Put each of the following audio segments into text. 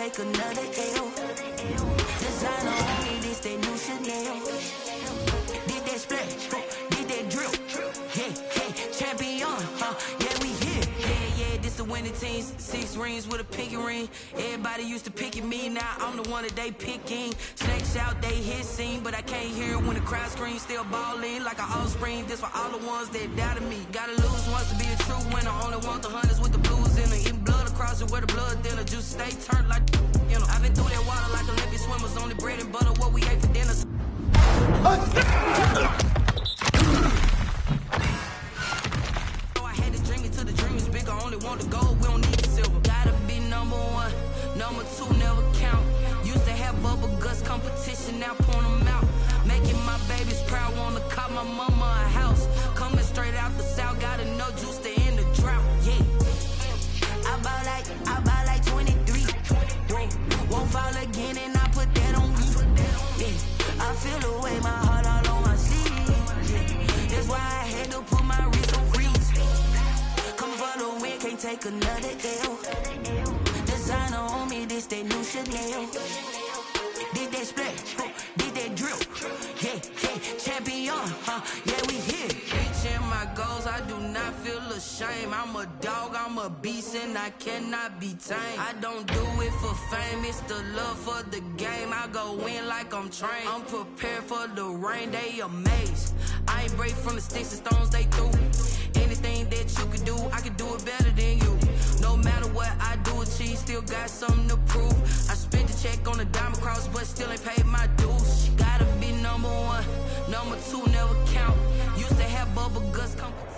take another L. Designer on me, this that new Chanel. Did that splash, did that drill. Yeah, champion, yeah, we here. Yeah, this the winning teams. 6 rings with a pinky ring. Everybody used to picking me, now I'm the one that they picking. Snakes out, they hit scene, but I can't hear it when the crowd screams. Still balling like an offspring. This for all the ones that doubted me. Gotta lose once to be a true winner. Only want the hunters with the blues in it. Eating blood across it where the blood thinner. Juice stay turned like, you know. I've been through that water like Olympic swimmers. Only bread and butter, what we ate for dinner. Only want the gold, we don't need the silver. Gotta be number 1, number 2 never count. Used to have bubble guts competition, now point them out. Making my babies proud, wanna call my mama a house. Coming straight out the south, got enough juice to end the drought. Yeah, I bought like 23. Won't fall again, and I put that on me. Yeah, I feel the way, my heart all on my sleeve. Yeah, that's why I had to put my wrist on freeze. Coming for the win, can't take another L. Designer on me, this that new Chanel. Did that splash, did that drill. Yeah, champion, yeah, we here. Reaching my goals, I do not feel ashamed. I'm a dog, I'm a beast, and I cannot be tamed. I don't do it for fame, it's the love for the game. I go in like I'm trained. I'm prepared for the rain, they amazed. I ain't break from the sticks and stones they threw. Anything that you could do, I could do it better than you. No matter what I do, achieve, still got something to prove. I spent the check on the diamond cross, but still ain't paid my dues. Gotta be number 1, number 2 never count. Used to have bubble guts competition.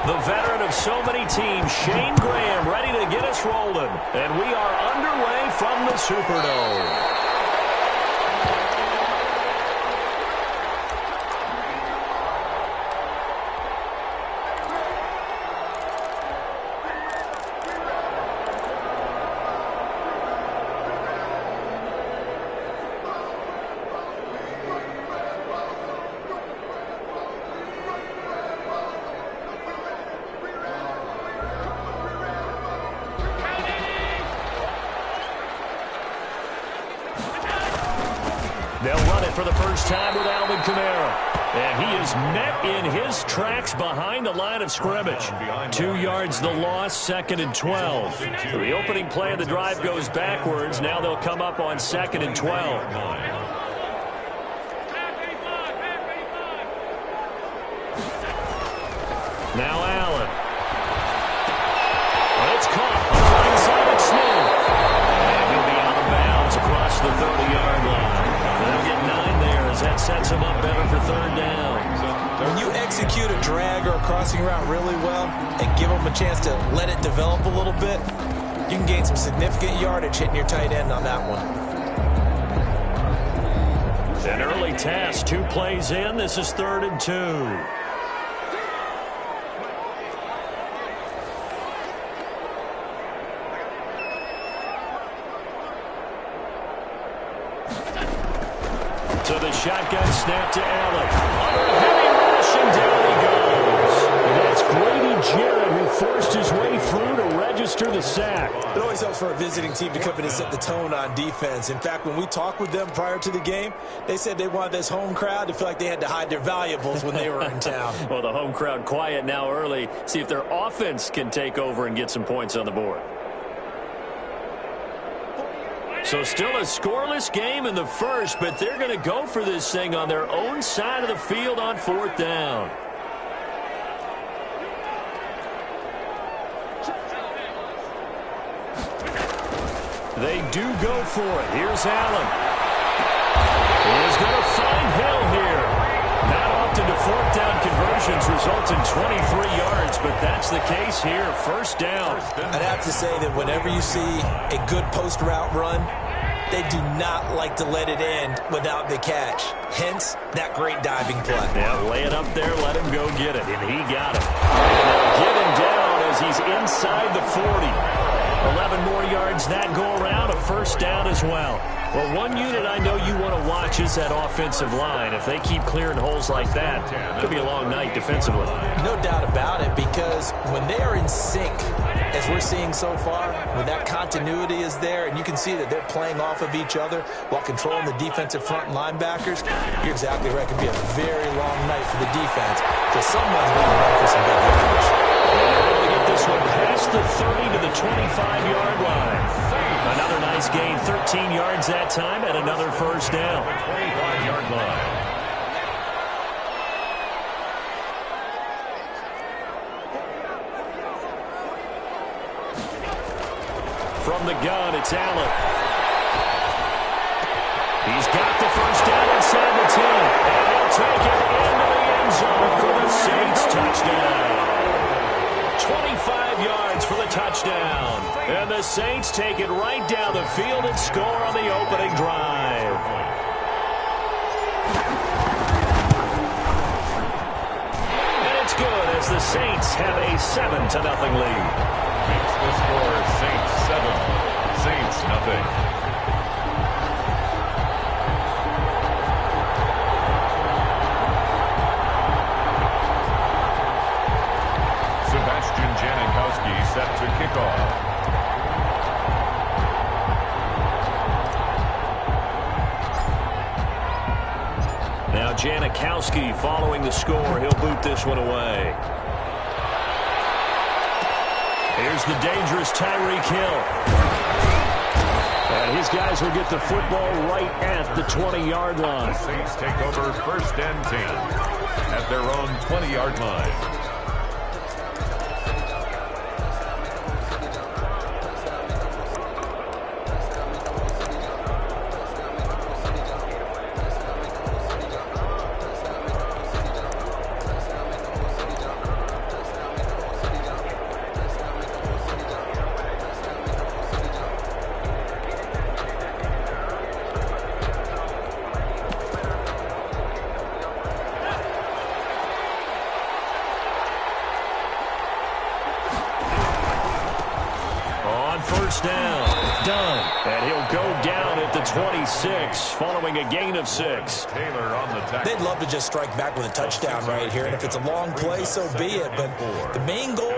The veteran of so many teams, Shane Graham, ready to get us rolling. And we are underway from the Superdome. They'll run it for the first time with Alvin Kamara. And he is met in his tracks behind the line of scrimmage. 2 yards the loss, 2nd and 12. So the opening play of the drive goes backwards. Now they'll come up on 2nd and 12. Now Allen. It's caught on the right side of Smith. And he'll be out of bounds across the 30-yard line. They'll get 9 there as that sets him up better for 3rd down. When you execute a drag or a crossing route really well and give them a chance to let it develop a little bit, you can gain some significant yardage hitting your tight end on that one. An early task, 2 plays in. This is 3rd and 2. So the shotgun snap to Allen. Under a heavy rush, and down he goes. And that's Grady Jarrett who forced his way through to register the sack. It always helps for a visiting team to come in and set the tone on defense. In fact, when we talked with them prior to the game, they said they wanted this home crowd to feel like they had to hide their valuables when they were in town. Well, the home crowd quiet now early. See if their offense can take over and get some points on the board. So still a scoreless game in the first, but they're going to go for this thing on their own side of the field on 4th down. They do go for it. Here's Allen. He's going to find Hill here. Not off often do fourth down conversions result in 23 yards, but that's the case here. First down. I'd have to say that whenever you see a good post route run, they do not like to let it end without the catch. Hence, that great diving play. Yeah, lay it up there, let him go get it, and he got it. And they'll get him down as he's inside the 40. 11 more yards that go around, a first down as well. Well, one unit I know you want to watch is that offensive line. If they keep clearing holes like that, it could be a long night defensively. No doubt about it, because when they are in sync, as we're seeing so far, when that continuity is there, and you can see that they're playing off of each other while controlling the defensive front linebackers, you're exactly right. It could be a very long night for the defense, because someone's going to run for some big yards. They get this one past the 30 to the 25-yard line. Another nice gain, 13 yards that time, and another first down. 25-yard line. From the gun, it's Allen. He's got the first down inside the 10, and he'll take it into the end zone for the Saints touchdown. 25 yards for the touchdown. And the Saints take it right down the field and score on the opening drive. And it's good as the Saints have a 7-0 lead. Makes the score Saints 7, Saints nothing. Set to kick off. Now Janikowski following the score. He'll boot this one away. Here's the dangerous Tyreek Hill. And his guys will get the football right at the 20-yard line. The Saints take over first and 10 at their own 20-yard line. Down, done, and he'll go down at the 26 following a gain of 6. Taylor on the tackle. They'd love to just strike back with a touchdown right here, and if it's a long play, so be it. But the main goal,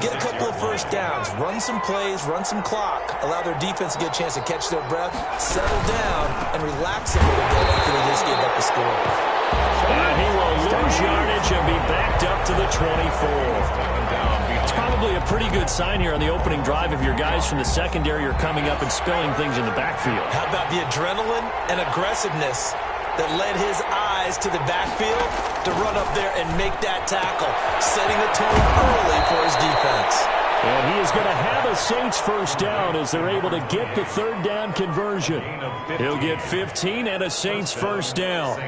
get a couple of first downs, run some plays, run some clock, allow their defense to get a chance to catch their breath, settle down, and relax a little bit after they just gave up the score. And he will lose yardage and be backed up to the 24. It's probably a pretty good sign here on the opening drive if your guys from the secondary are coming up and spilling things in the backfield. How about the adrenaline and aggressiveness that led his eyes to the backfield to run up there and make that tackle, setting the tone early for his defense. And he is going to have a Saints first down as they're able to get the third down conversion. He'll get 15 and a Saints first down.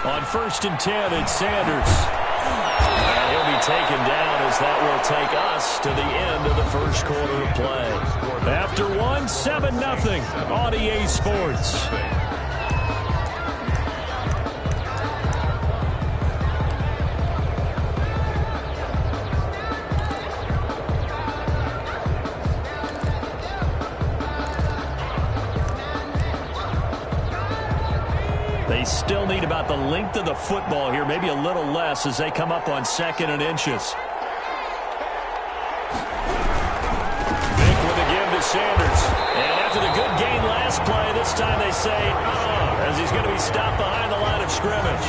On 1st and 10, it's Sanders. And he'll be taken down as that will take us to the end of the first quarter of play. After one, 7-0 on EA Sports. They still need about the length of the football here, maybe a little less as they come up on 2nd and inches. Vick with a give to Sanders. And after the good gain last play, this time they say, as he's going to be stopped behind the line of scrimmage.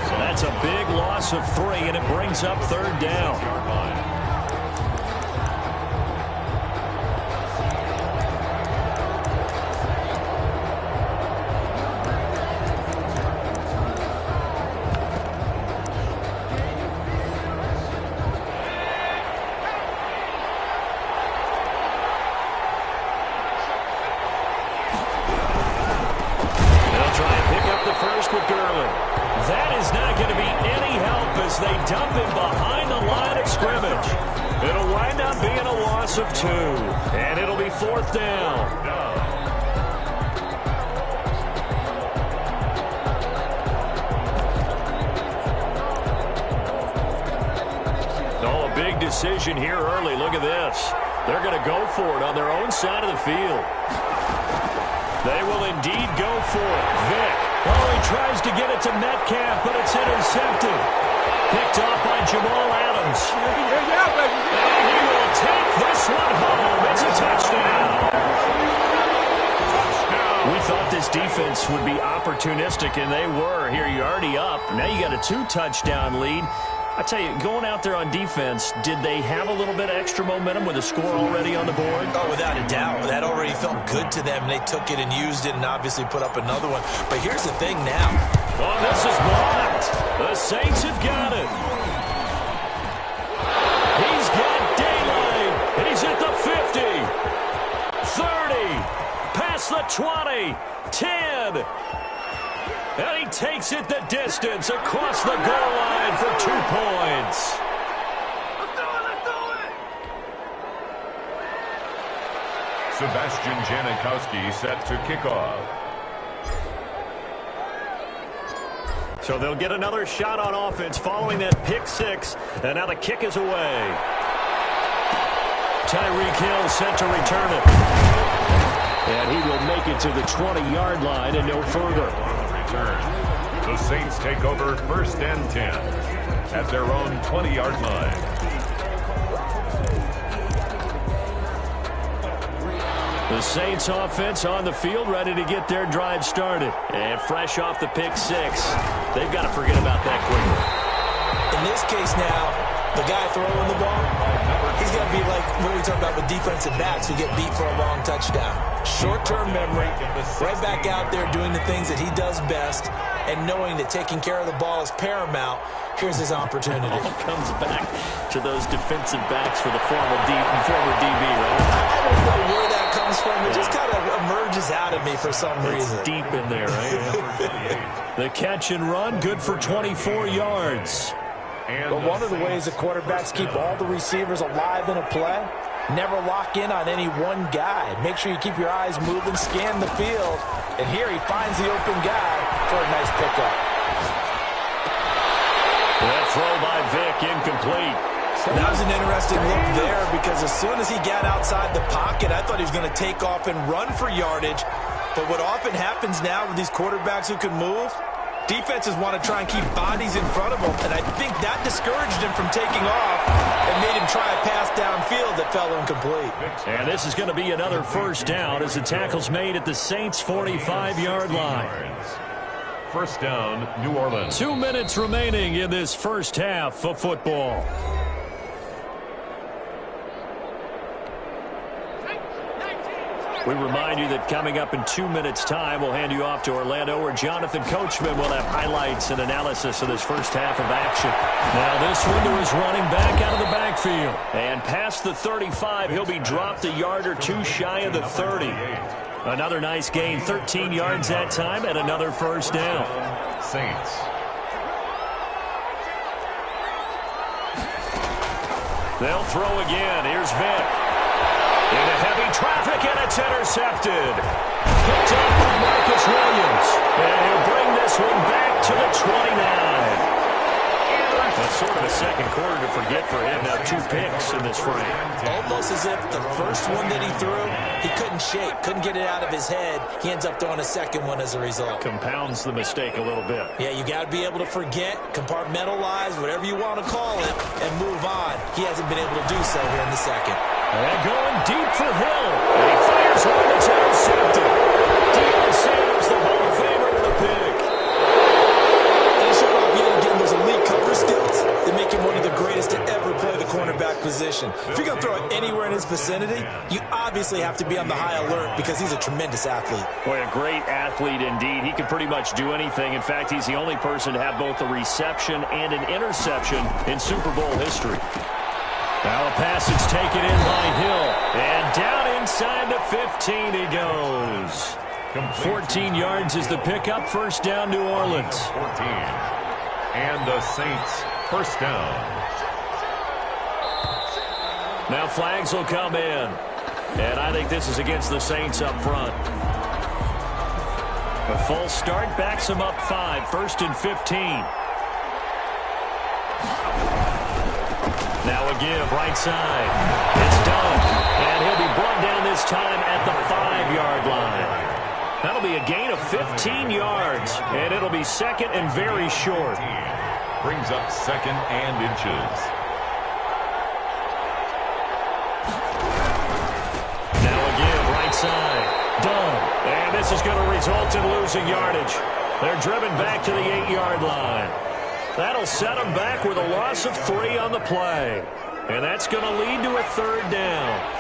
So that's a big loss of 3, and it brings up 3rd down. They'll try and pick up the first with Gurley. That is not going to be any help as they dump him behind the line of scrimmage. It'll wind up being a loss of 2, and it'll be 4th down. Oh, a big decision here early. Look at this. They're going to go for it on their own side of the field. They will indeed go for it. Vick. Oh, he tries to get it to Metcalf, but it's intercepted. Picked off by Jamal Adams. And he will take this one home. It's a touchdown. We thought this defense would be opportunistic, and they were. Here, you're already up. Now you got a 2-touchdown lead. I tell you, going out there on defense, did they have a little bit of extra momentum with a score already on the board? Oh, without a doubt. That already felt good to them. They took it and used it and obviously put up another one. But here's the thing now. Oh, this is blocked. The Saints have got it. He's got daylight. And he's at the 50. 30. Past the 20. 10. And he takes it the distance across the goal line for 2 points. Sebastian Janikowski set to kick off. So they'll get another shot on offense following that pick 6. And now the kick is away. Tyreek Hill set to return it. And he will make it to the 20-yard line and no further. The Saints take over 1st and 10 at their own 20-yard line. The Saints offense on the field, ready to get their drive started. And fresh off the pick 6. They've got to forget about that quickly. In this case now, the guy throwing the ball, he's going to be like what we talk about with defensive backs who get beat for a long touchdown. Short-term memory, right back out there doing the things that he does best, and knowing that taking care of the ball is paramount. Here's his opportunity. It all comes back to those defensive backs for the former DB, right? I don't know where that comes from. It just kind of emerges out of me for some reason. It's deep in there, right? The catch and run, good for 24 yards. But one of the ways the quarterbacks keep all the receivers alive in a play, never lock in on any one guy. Make sure you keep your eyes moving, scan the field, and here he finds the open guy for a nice pickup. That throw by Vick, incomplete. That was an interesting look there because as soon as he got outside the pocket, I thought he was going to take off and run for yardage. But what often happens now with these quarterbacks who can move, defenses want to try and keep bodies in front of them, and I think that discouraged him from taking off and made him try a pass downfield that fell incomplete. And this is going to be another 1st down as the tackle's made at the Saints' 45-yard line. 1st down, New Orleans. 2 minutes remaining in this first half of football. We remind you that coming up in 2 minutes' time, we'll hand you off to Orlando, where Jonathan Coachman will have highlights and analysis of this first half of action. Now this one to his running back out of the backfield. And past the 35, he'll be dropped a yard or 2 shy of the 30. Another nice gain, 13 yards that time, and another 1st down. Saints. They'll throw again. Here's Vick. Into heavy traffic, and it's intercepted. Picked up by Marcus Williams. And he'll bring this one back to the 29. That's sort of a second quarter to forget for him. Now 2 picks in this frame. Almost as if the first one that he threw, he couldn't shake, couldn't get it out of his head. He ends up throwing a second one as a result. Compounds the mistake a little bit. Yeah, you got to be able to forget, compartmentalize, whatever you want to call it, and move on. He hasn't been able to do so here in the second. And going deep for Hill. And he fires one that's intercepted. Deion Sanders, the Hall of Famer, with a pick. And he showed off yet again those elite cover skills that make him one of the greatest to ever play the cornerback position. If you're going to throw it anywhere in his vicinity, you obviously have to be on the high alert because he's a tremendous athlete. Boy, a great athlete indeed. He can pretty much do anything. In fact, he's the only person to have both a reception and an interception in Super Bowl history. Now a pass is taken in by Hill. And down inside the 15 he goes. 14 yards is the pickup. First down, New Orleans. 14. And the Saints, first down. Now flags will come in. And I think this is against the Saints up front. A full start backs them up 5. First and 15. Now a give, right side. It's done. And he'll be brought down this time at the 5-yard line. That'll be a gain of 15 yards. And it'll be second and very short. Brings up second and inches. Now a give, right side. Done. And this is going to result in losing yardage. They're driven back to the 8-yard line. That'll set them back with a loss of 3 on the play. And that's going to lead to a third down.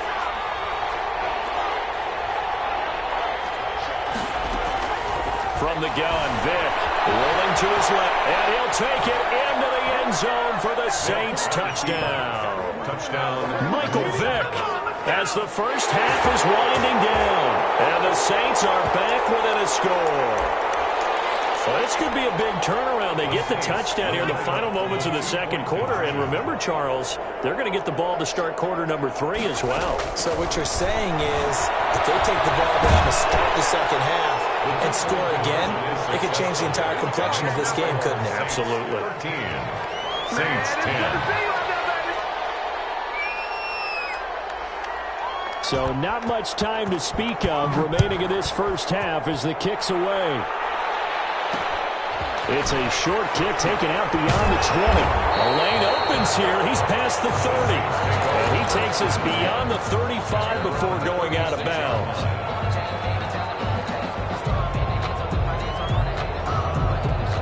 From the gun, Vick rolling to his left. And he'll take it into the end zone for the Saints touchdown. Touchdown. Michael Vick as the first half is winding down. And the Saints are back within a score. Well, this could be a big turnaround. They get the touchdown here in the final moments of the second quarter. And remember, Charles, they're going to get the ball to start quarter number 3 as well. So what you're saying is if they take the ball down to start the second half and score again, it could change the entire complexion of this game, couldn't it? Absolutely. 13. Saints 10. So not much time to speak of remaining in this first half as the kick's away. It's a short kick taken out beyond the 20. A lane opens here. He's past the 30. And he takes us beyond the 35 before going out of bounds.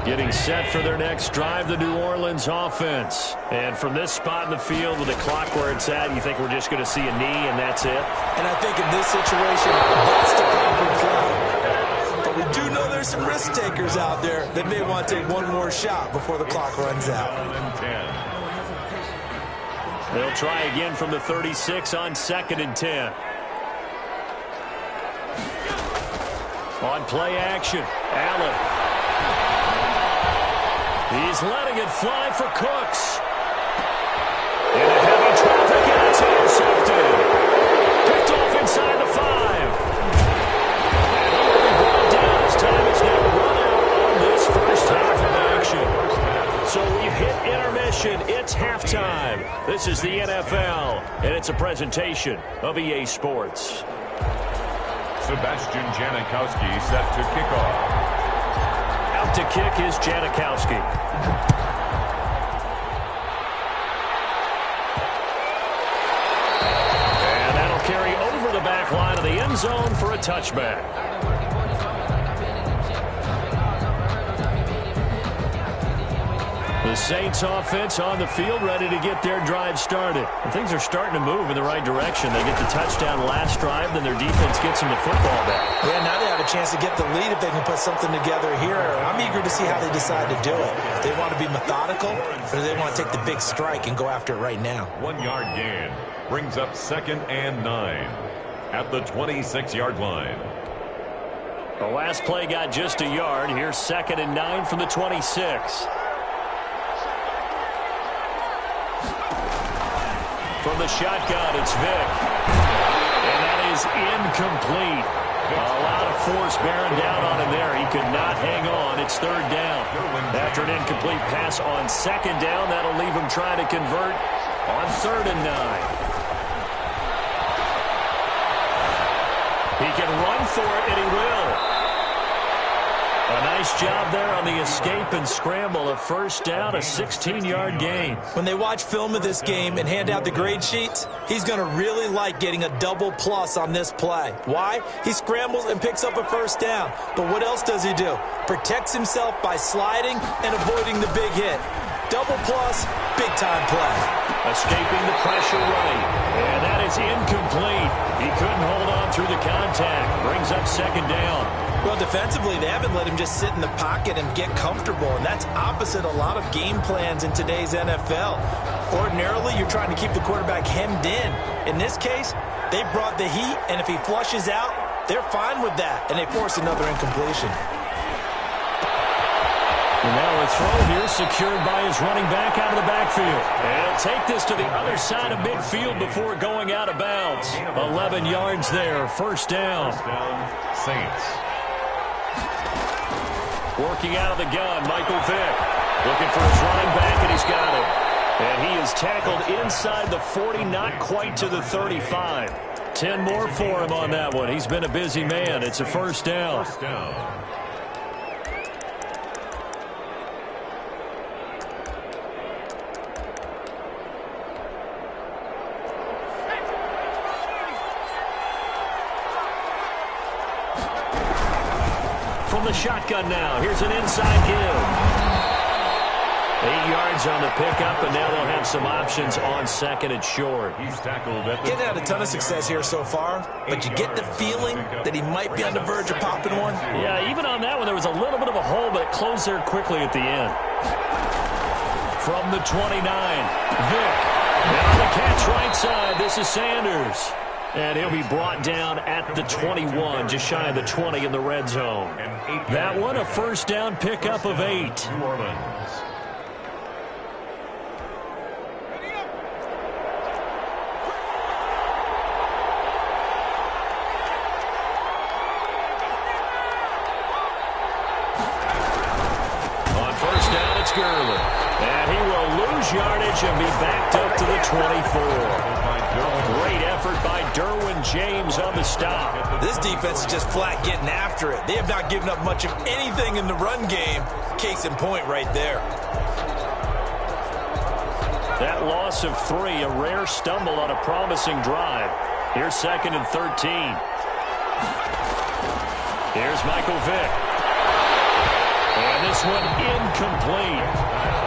Getting set for their next drive, the New Orleans offense. And from this spot in the field with the clock where it's at, you think we're just going to see a knee and that's it? And I think in this situation, that's the proper play. But we do know there's some risk takers out there that may want to take one more shot before the clock runs out. They'll try again from the 36 on 2nd and 10. On play action, Allen. He's letting it fly for Cooks. Into heavy traffic, and it's intercepted. Picked off inside the 5. And he will be brought down as time is now run out on this first half of action. So we've hit intermission. It's halftime. This is the NFL, and it's a presentation of EA Sports. Sebastian Janikowski set to kick off. Out to kick is Janikowski. And that'll carry over the back line of the end zone for a touchback. The Saints offense on the field ready to get their drive started. And things are starting to move in the right direction. They get the touchdown last drive, then their defense gets them the football back. Yeah, now they have a chance to get the lead if they can put something together here. I'm eager to see how they decide to do it. Do they want to be methodical, or do they want to take the big strike and go after it right now? 1-yard gain brings up 2nd and 9 at the 26-yard line. The last play got just a yard. Here's 2nd and 9 from the 26. From the shotgun, it's Vick. And that is incomplete. A lot of force bearing down on him there. He could not hang on. It's 3rd down. After an incomplete pass on 2nd down, that'll leave him trying to convert on 3rd and 9. He can run for it, and he will. A nice job there on the escape and scramble. A first down, a 16-yard gain. When they watch film of this game and hand out the grade sheets, he's going to really like getting a double plus on this play. Why? He scrambles and picks up a first down. But what else does he do? Protects himself by sliding and avoiding the big hit. Double plus, big-time play. Escaping the pressure right. And that is incomplete. He couldn't hold on through the contact. Brings up 2nd down. Well, defensively, they haven't let him just sit in the pocket and get comfortable, and that's opposite a lot of game plans in today's NFL. Ordinarily, you're trying to keep the quarterback hemmed in. In this case, they brought the heat, and if he flushes out, they're fine with that, and they force another incompletion. And now a throw here secured by his running back out of the backfield. And he'll take this to the other side of midfield before going out of bounds. 11 yards there, first down. Saints. Working out of the gun, Michael Vick. Looking for his running back, and he's got it. And he is tackled inside the 40, not quite to the 35. 10 more for him on that one. He's been a busy man. It's a first down. First down. From the shotgun now, here's an inside give. 8 yards on the pickup, and now they'll have some options on second and short. He's tackled at the... Getting had a ton of success here so far, but you get the feeling that he might be on the verge of popping one. Yeah, even on that one, there was a little bit of a hole, but it closed there quickly at the end. From the 29, Vick. And on the catch right side, this is Sanders. And he'll be brought down at the 21, just shy of the 20 in the red zone. That one, a first down pickup of 8. New Orleans. On first down, it's Gurley. And he will lose yardage and be backed up to the 24. Great effort by Derwin James on the stop. This defense is just flat getting after it. They have not given up much of anything in the run game. Case in point right there. That loss of 3, a rare stumble on a promising drive. Here's second and 13. Here's Michael Vick. And this one incomplete.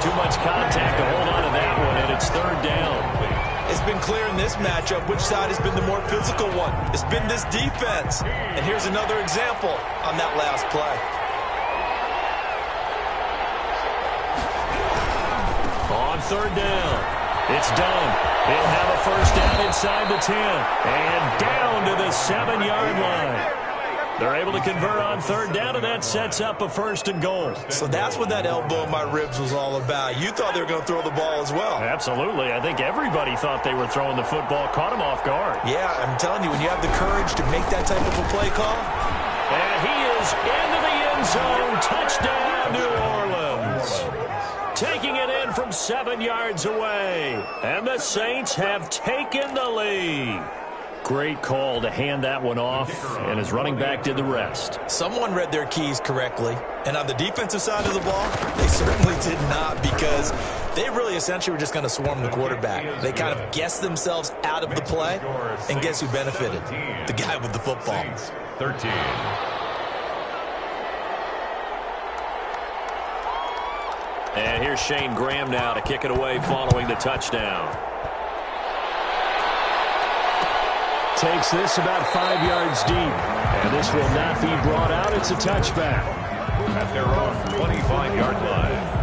Too much contact to hold on to that one, and it's third down. It's been clear in this matchup which side has been the more physical one. It's been this defense. And here's another example on that last play. On third down, it's done. He'll have a first down inside the 10. And down to the 7-yard line. They're able to convert on third down, and that sets up a first and goal. So that's what that elbow in my ribs was all about. You thought they were going to throw the ball as well. Absolutely. I think everybody thought they were throwing the football, caught him off guard. Yeah, I'm telling you, when you have the courage to make that type of a play call. And he is into the end zone. Touchdown, New Orleans. Taking it in from 7 yards away. And the Saints have taken the lead. Great call to hand that one off, and his running back did the rest. Someone read their keys correctly, and on the defensive side of the ball, they certainly did not, because they really essentially were just going to swarm the quarterback. They kind of guessed themselves out of the play, and guess who benefited? The guy with the football. 13. And here's Shane Graham now to kick it away following the touchdown. Takes this about 5 yards deep. And this will not be brought out. It's a touchback. At their own 25-yard line.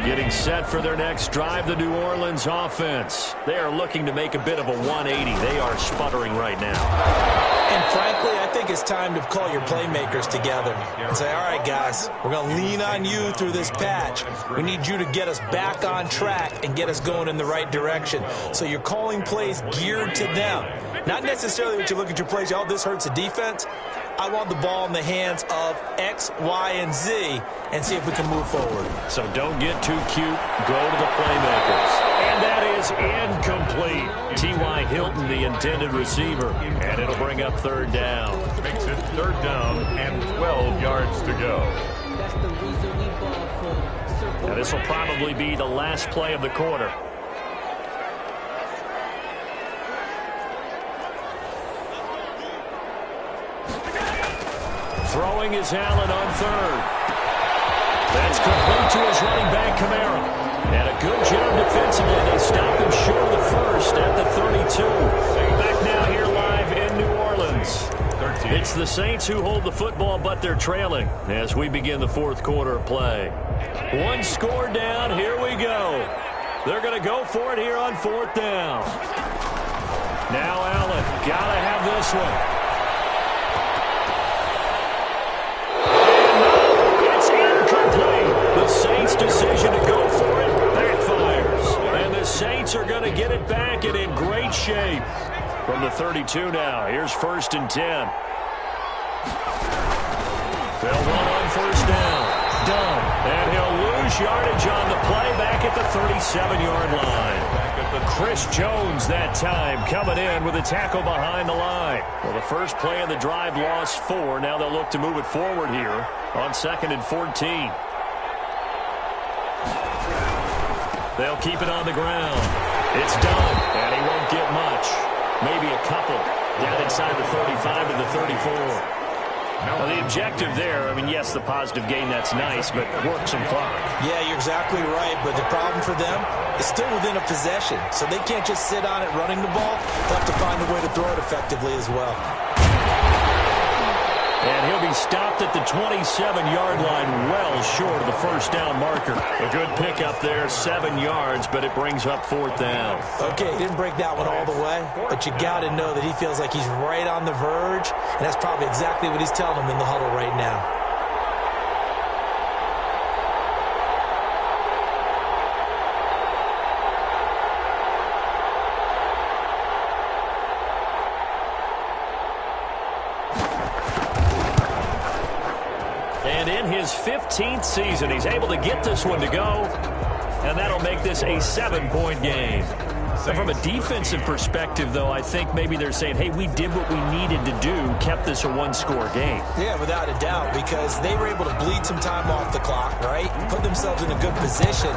Getting set for their next drive, the New Orleans offense. They are looking to make a bit of a 180. They are sputtering right now. And frankly, I think it's time to call your playmakers together and say, all right, guys, we're going to lean on you through this patch. We need you to get us back on track and get us going in the right direction. So you're calling plays geared to them. Not necessarily what you look at your plays, oh, this hurts the defense. I want the ball in the hands of X, Y, and Z and see if we can move forward. So don't get too cute. Go to the playmakers. And that is incomplete. T.Y. Hilton, the intended receiver. And it'll bring up third down. Makes it third down and 12 yards to go. Now this will probably be the last play of the quarter. Throwing is Allen on third. That's complete to his running back, Kamara. And a good job defensively. They stopped him short of the first at the 32. Back now here live in New Orleans. Orleans. It's the Saints who hold the football, but they're trailing as we begin the fourth quarter of play. One score down. Here we go. They're going to go for it here on fourth down. Now Allen. Got to have this one. It's incomplete. The Saints' decision to go for it backfires. And the Saints are going to get it back and in great shape. From the 32 now, here's 1st and 10. They'll run on first down. Done. And he'll lose yardage on the play back at the 37-yard line. Chris Jones that time coming in with a tackle behind the line. Well, the first play of the drive lost 4. Now they'll look to move it forward here on 2nd and 14. They'll keep it on the ground. It's done, and he won't get much. Maybe a couple down inside the 35 to the 34. Well, the objective there, I mean, yes, the positive gain, that's nice, but work some clock. Yeah, you're exactly right, but the problem for them is still within a possession, so they can't just sit on it running the ball. They'll have to find a way to throw it effectively as well. And he'll be stopped at the 27-yard line, well short of the first down marker. A good pickup there, 7 yards, but it brings up 4th down. Okay, he didn't break that one all the way, but you got to know that he feels like he's right on the verge, and that's probably exactly what he's telling him in the huddle right now. And in his 15th season, he's able to get this one to go, and that'll make this a 7-point game. So from a defensive perspective, though, I think maybe they're saying, hey, we did what we needed to do, kept this a 1-score game. Yeah, without a doubt, because they were able to bleed some time off the clock, right? Put themselves in a good position,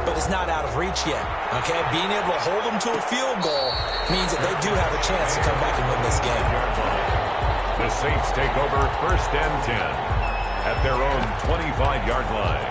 but it's not out of reach yet, okay? Being able to hold them to a field goal means that they do have a chance to come back and win this game. The Saints take over 1st and 10. At their own 25-yard line.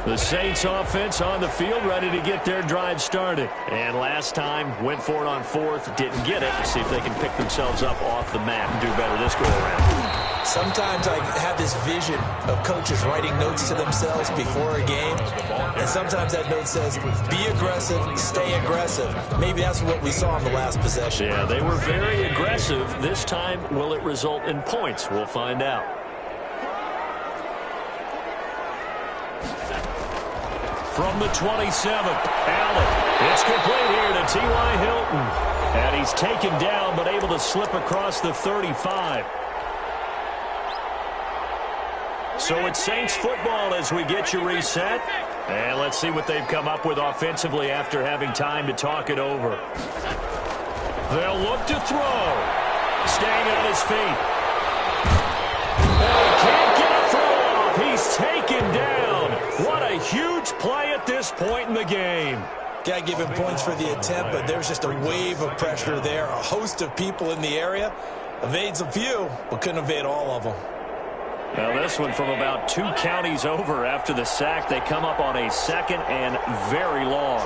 The Saints offense on the field, ready to get their drive started. And last time, went for it on 4th, didn't get it. See if they can pick themselves up off the mat and do better this go-around. Sometimes I have this vision of coaches writing notes to themselves before a game, and sometimes that note says, be aggressive, stay aggressive. Maybe that's what we saw in the last possession. Yeah, they were very aggressive. This time, will it result in points? We'll find out. From the 27, Allen. It's complete here to T.Y. Hilton. And he's taken down, but able to slip across the 35. So it's Saints football as we get you reset. And let's see what they've come up with offensively after having time to talk it over. They'll look to throw. Staying on his feet. And he can't get a throw off. He's taken down. What a huge play at this point in the game. Got to give him points for the attempt, but there's just a wave of pressure there. A host of people in the area. Evades a few, but couldn't evade all of them. Now this one from about 2 counties over after the sack. They come up on a 2nd and very long.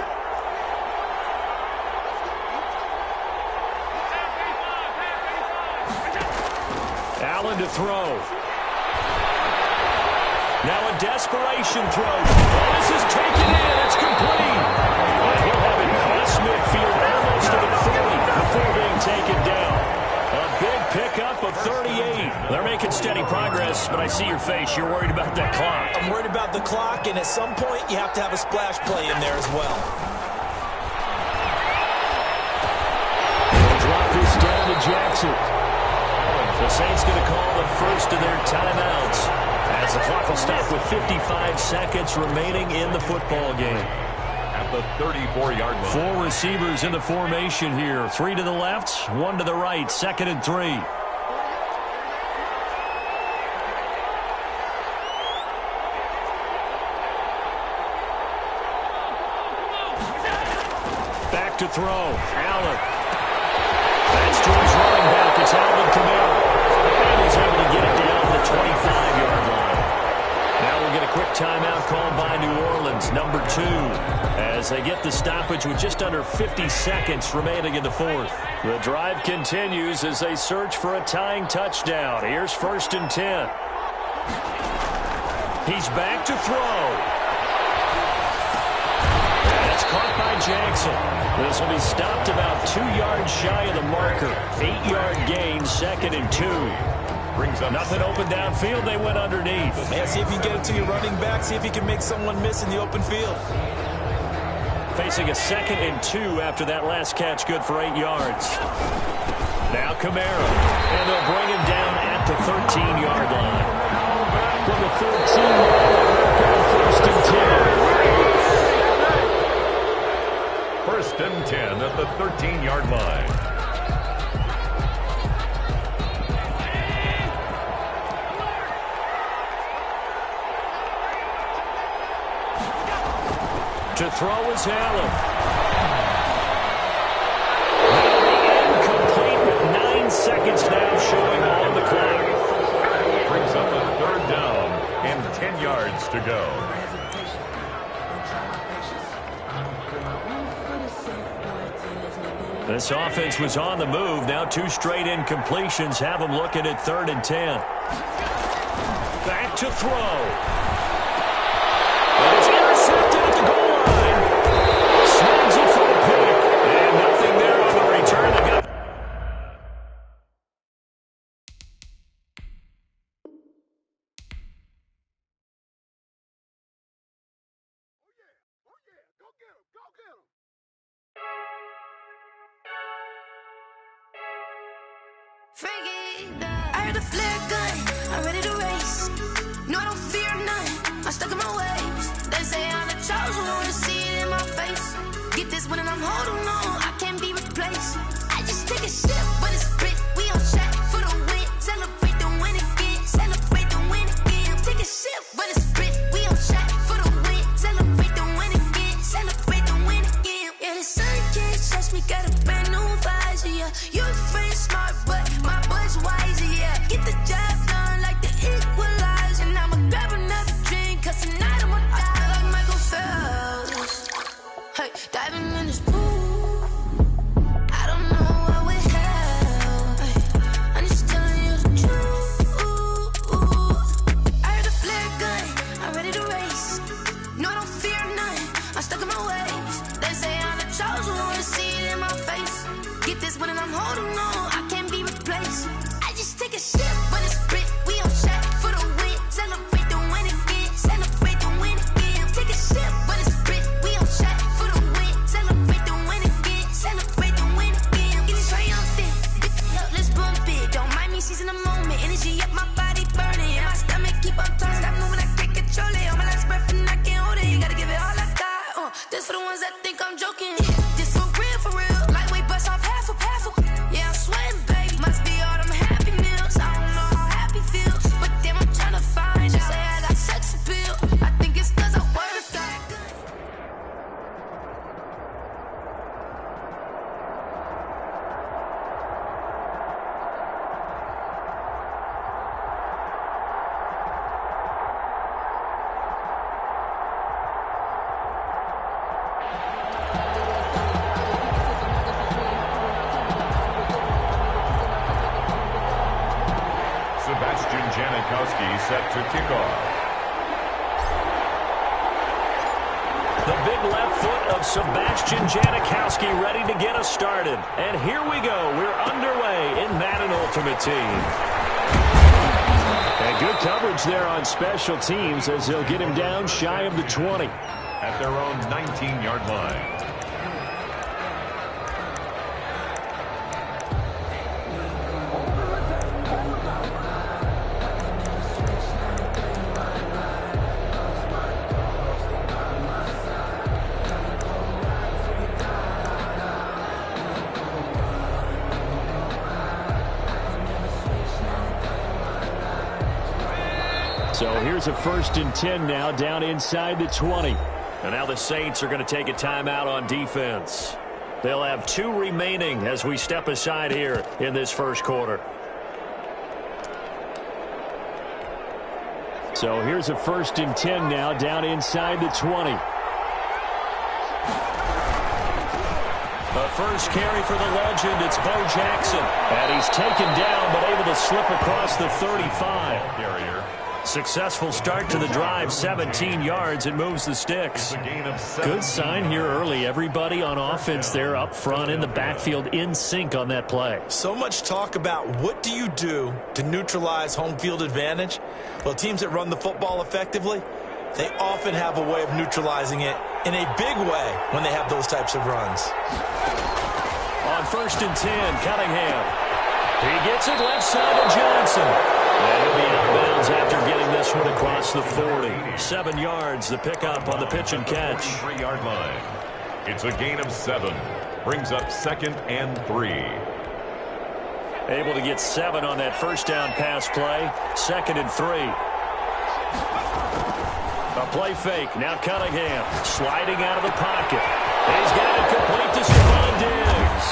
Allen to throw. Now a desperation throw. Oh, this is taken in. It's complete. And he'll have it past midfield almost to the 40 before being taken down. A big pickup of 38. They're making steady progress, but I see your face. You're worried about that clock. I'm worried about the clock, and at some point, you have to have a splash play in there as well. They'll drop this down to Jackson. The Saints going to call the first of their timeouts as the clock will stop with 55 seconds remaining in the football game. At the 34-yard line. 4 receivers in the formation here. 3 to the left, 1 to the right. 2nd and 3. Back to throw. Allen. That's to his running back. It's Alvin Kamara. And he's able to get it down to the 25-yard line. Now we'll get a quick timeout called by New Orleans. Number 2 as they get the stoppage with just under 50 seconds remaining in the fourth. The drive continues as they search for a tying touchdown. Here's 1st and 10. He's back to throw. That's caught by Jackson. This will be stopped about 2 yards shy of the marker. 8-yard gain, 2nd and 2. Brings up nothing open downfield. They went underneath. Man, see if you can get it to your running back. See if you can make someone miss in the open field. Facing a 2nd and 2 after that last catch, good for 8 yards. Now Kamara, and they'll bring him down at the 13-yard line. From the 14-yard line, 1st and 10. 1st and 10 at the 13-yard line. To throw is Allen. Incomplete with 9 seconds now showing on the clock. Brings up a 3rd down and 10 yards to go. This offense was on the move. Now 2 straight incompletions have them looking at 3rd and 10. Back to throw. And it's intercepted at the goal line. Snags it for a pick. And nothing there on the return. They got Freaky, I heard a flare gun, I'm ready to race. No, I don't fear none, I'm stuck in my ways. They say I'm the chosen one, see it in my face. Get this one and I'm holding on, I can't be replaced. I just take a sip, but it's Brit, we on track for the win. Celebrate the win again, celebrate the win again. Take a sip, but it's Brit, we on track for the win. Celebrate the win again, celebrate the win again. Yeah, the sun can't touch me, got a brand new visor, yeah. You're friend smart, but my boy's wiser, yeah. Get the job done like the equalizer. Now I'ma grab another drink, cause tonight I'ma die like Michael Phelps. Hey, diving in this pool, I don't know what would help. Hey, I'm just telling you the truth. I heard a flare gun, I'm ready to race. No, I don't fear none, I'm stuck in my ways. They say I'm the chosen one, see it in my face. Get this one and I'm holding on, I can't be replaced. I just take a sip, but it's Brit, we on track for the win. Celebrate the win again, celebrate the win again. Take a sip, but it's Brit, we on track for the win. Celebrate the win again, celebrate the win again. Get it triumphant, let's bump it. Don't mind me seizing the moment, energy up my body burning. And my stomach keep on turning, stop moving, I can't control it. On my last breath and I can't hold it, you gotta give it all I got. This for the ones that think I'm joking. This for real, lightweight bust off half a. Yeah, I'm sweating, baby. Must be all them happy meals. I don't know how happy feels, but damn, I'm trying to find out. Say I got sex appeal. I think it's cause I work that good. Set to kick off. the big left foot of Sebastian Janikowski ready to get us started. And here we go. We're underway in Madden Ultimate Team. And good coverage there on special teams as they'll get him down shy of the 20. At their own 19-yard line. So here's a 1st and 10 now, down inside the 20. And now the Saints are going to take a timeout on defense. They'll have 2 remaining as we step aside here in this first quarter. So here's a 1st and 10 now, down inside the 20. The first carry for the legend, it's Bo Jackson. And he's taken down, but able to slip across the 35. Carrier. Successful start to the drive, 17 yards, and moves the sticks. Good sign here early. Everybody on offense there up front in the backfield in sync on that play. So much talk about what do you do to neutralize home field advantage? Well, teams that run the football effectively, they often have a way of neutralizing it in a big way when they have those types of runs. On 1st and 10, Cunningham. He gets it left side to Johnson. And he'll be out of bounds after getting this one across the 40. 7 yards, the pickup on the pitch and catch. 3-yard line. It's a gain of 7. Brings up 2nd and 3. Able to get 7 on that first down pass play. 2nd and 3. A play fake. Now Cunningham sliding out of the pocket. He's got it complete to Stephon Diggs.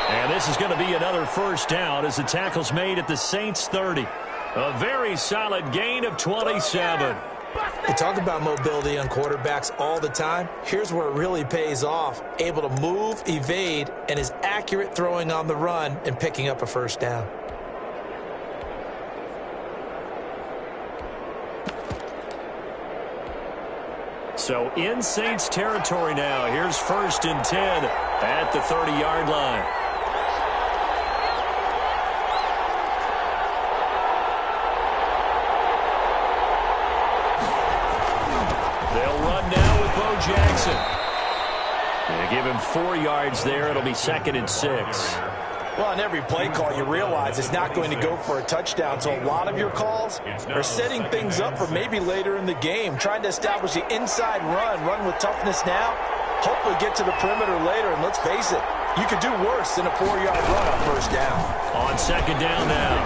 And this is going to be another first down as the tackle's made at the Saints 30. A very solid gain of 27. We talk about mobility on quarterbacks all the time. Here's where it really pays off. Able to move, evade, and is accurate throwing on the run and picking up a first down. So in Saints territory now. Here's 1st and 10 at the 30-yard line. Jackson. They give him 4 yards there. It'll be 2nd and 6. Well, on every play call, you realize it's not going to go for a touchdown. So a lot of your calls are setting things up for maybe later in the game, trying to establish the inside run with toughness now, hopefully get to the perimeter later. And let's face it, you could do worse than a 4-yard run on first down. On 2nd down now,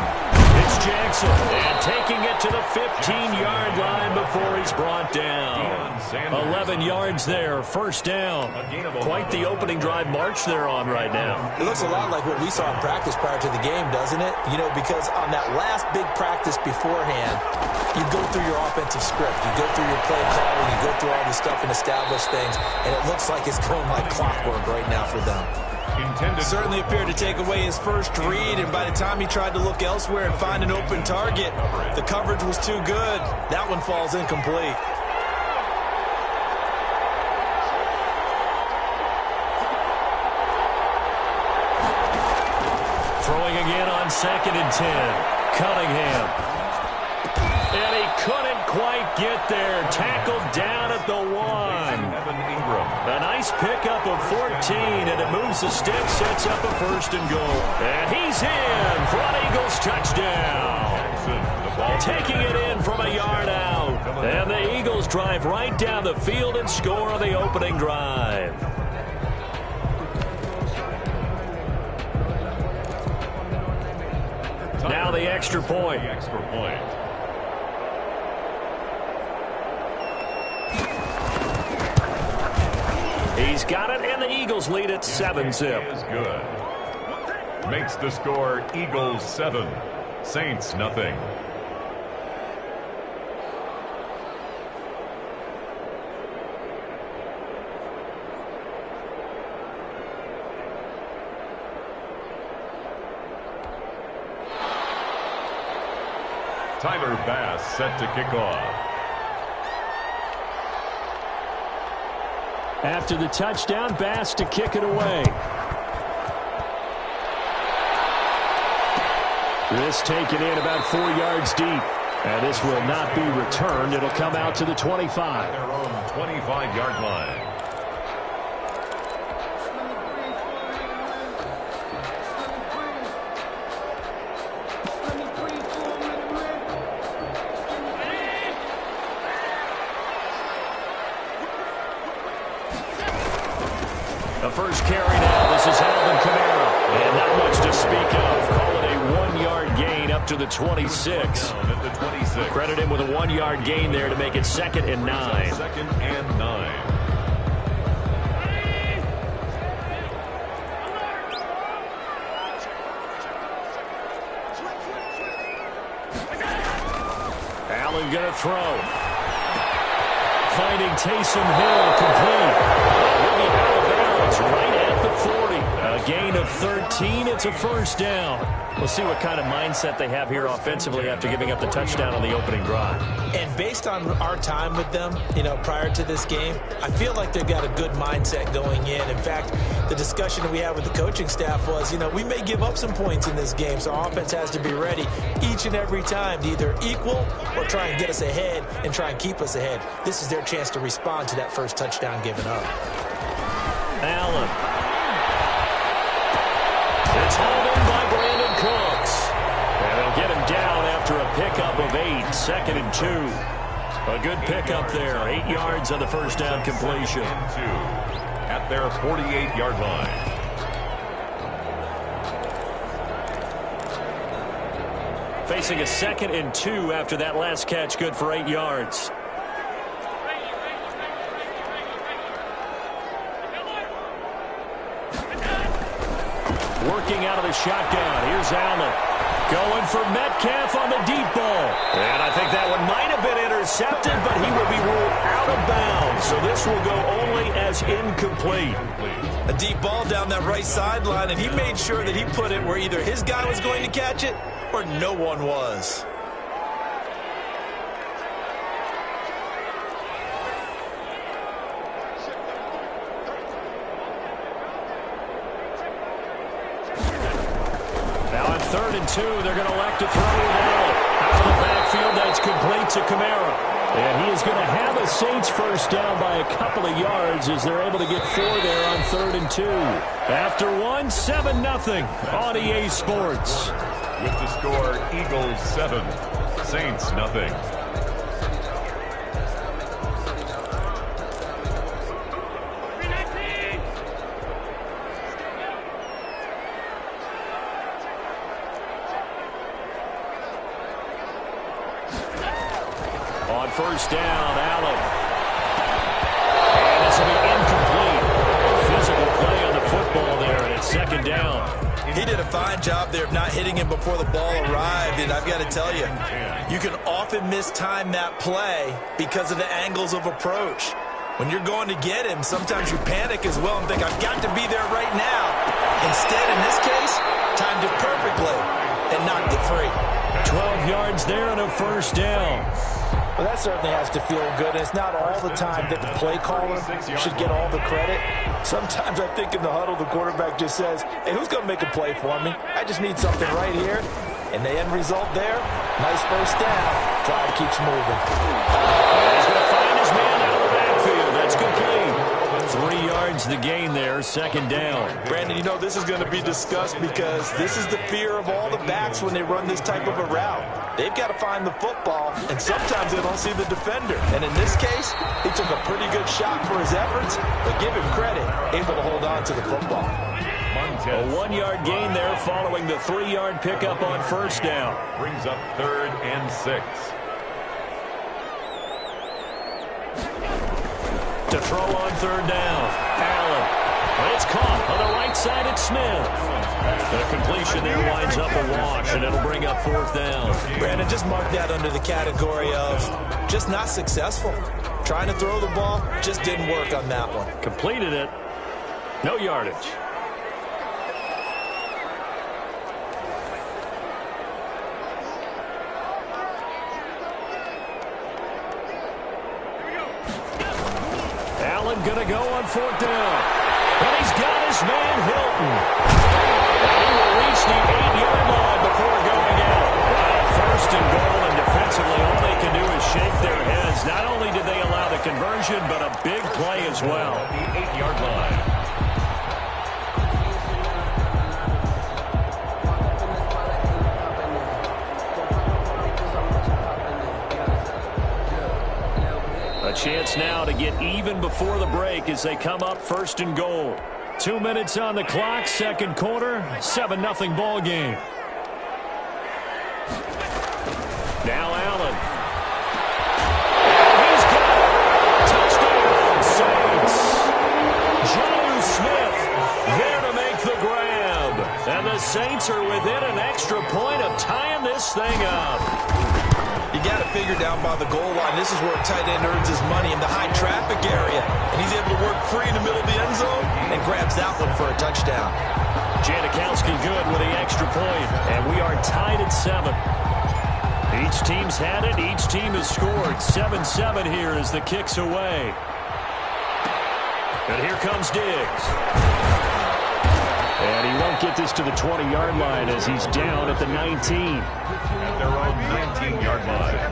it's Jackson. And taking it to the 15-yard line before he's brought down. 11 yards there, first down. Quite the opening drive march they're on right now. It looks a lot like what we saw in practice prior to the game, doesn't it? You know, because on that last big practice beforehand, you go through your offensive script. You go through your play calling. You go through all this stuff and establish things. And it looks like it's going like clockwork right now for them. Certainly appeared to take away his first read, and by the time he tried to look elsewhere and find an open target, the coverage was too good. That one falls incomplete. Throwing again on 2nd and 10. Cunningham. And he couldn't quite get there. Tackled down at the 1. A nice pickup of 14, and it moves the stick, sets up a 1st and goal. And he's in for an Eagles touchdown. Taking it in from a yard out. And the Eagles drive right down the field and score on the opening drive. Now the extra point. He's got it, and the Eagles lead at 7-zip. Is good. Makes the score Eagles 7, Saints nothing. Tyler Bass set to kick off. After the touchdown, Bass to kick it away. This taken in about 4 yards deep. And this will not be returned. It'll come out to the 25. Their own 25-yard line. The first carry now. This is Alvin Kamara. And not much to speak of. Call it a 1-yard gain up to the 26. At the 26. Credit him with a 1-yard gain there to make it 2nd and 9. 2nd and 9. Allen going to throw. Finding Taysom Hill complete. He'll be out of bounds right at the 40. gain of 13. It's a first down. We'll see what kind of mindset they have here offensively after giving up the touchdown on the opening drive. And based on our time with them, prior to this game, I feel like they've got a good mindset going in. In fact, the discussion that we had with the coaching staff was, we may give up some points in this game, so our offense has to be ready each and every time to either equal or try and get us ahead and try and keep us ahead. This is their chance to respond to that first touchdown given up. Allen. It's hauled in by Brandon Cooks. And they'll get him down after a pickup of 8, 2nd and 2. A good pickup there, 8 yards on the first down completion. At their 48-yard line. Facing a 2nd and 2 after that last catch, good for 8 yards. Working out of the shotgun. Here's Allen. Going for Metcalf on the deep ball. And I think that one might have been intercepted, but he will be ruled out of bounds. So this will go only as incomplete. A deep ball down that right sideline, and he made sure that he put it where either his guy was going to catch it or no one was. Now on 3rd and 2, they're going to elect to throw it out. Out of the backfield, that's complete to Kamara. And he is going to have a Saints first down by a couple of yards as they're able to get 4 there on 3rd and 2. After 1, 7-0 on EA Sports. With the score, Eagles 7, Saints nothing. On first down, Allen. And this will be incomplete. Physical play on the football there, and it's 2nd down. He did a fine job there of not hitting him before the ball arrived, and I've got to tell you, you can often mistime that play because of the angles of approach. When you're going to get him, sometimes you panic as well and think, I've got to be there right now. Instead, in this case, timed it perfectly and knocked it free. 12 yards there and a first down. Well, that certainly has to feel good. It's not all the time that the play caller should get all the credit. Sometimes I think in the huddle, the quarterback just says, hey, who's going to make a play for me? I just need something right here. And the end result there, nice first down. Drive keeps moving. He's going to find his man out of the backfield. That's complete. 3 yards the gain there, 2nd down. Brandon, this is going to be discussed because this is the fear of all the backs when they run this type of a route. They've got to find the football, and sometimes they don't see the defender. And in this case, he took a pretty good shot for his efforts, but give him credit, able to hold on to the football. A 1-yard gain there following the 3-yard pickup on first down. Brings up 3rd and 6. To throw on 3rd down, Allen. It's caught on the right side at Smith. The completion there winds up a wash, and it'll bring up 4th down. Brandon, just mark that under the category of just not successful. Trying to throw the ball, just didn't work on that one. Completed it. No yardage. Allen going to go on 4th down. And he's got his man Hilton. And he will reach the 8-yard line before going out. Wow, 1st and goal, and defensively all they can do is shake their heads. Not only did they allow the conversion, but a big play as well. The 8-yard line. A chance now to get even before the break as they come up 1st and goal. 2 minutes on the clock, 2nd quarter, 7-0 ball game. Now Allen. And he's got it. Touchdown, Saints. Jonnu Smith there to make the grab. And the Saints are within an extra point of tying this thing up. You got to figure down by the goal line. This is where a tight end earns his money, in the high traffic area. And he's able to work free in the middle of the end zone and grabs that one for a touchdown. Janikowski good with the extra point, and we are tied at 7. Each team's had it. Each team has scored. 7-7 here as the kick's away. And here comes Diggs. And he won't get this to the 20-yard line as he's down at the 19. At their own 19-yard line.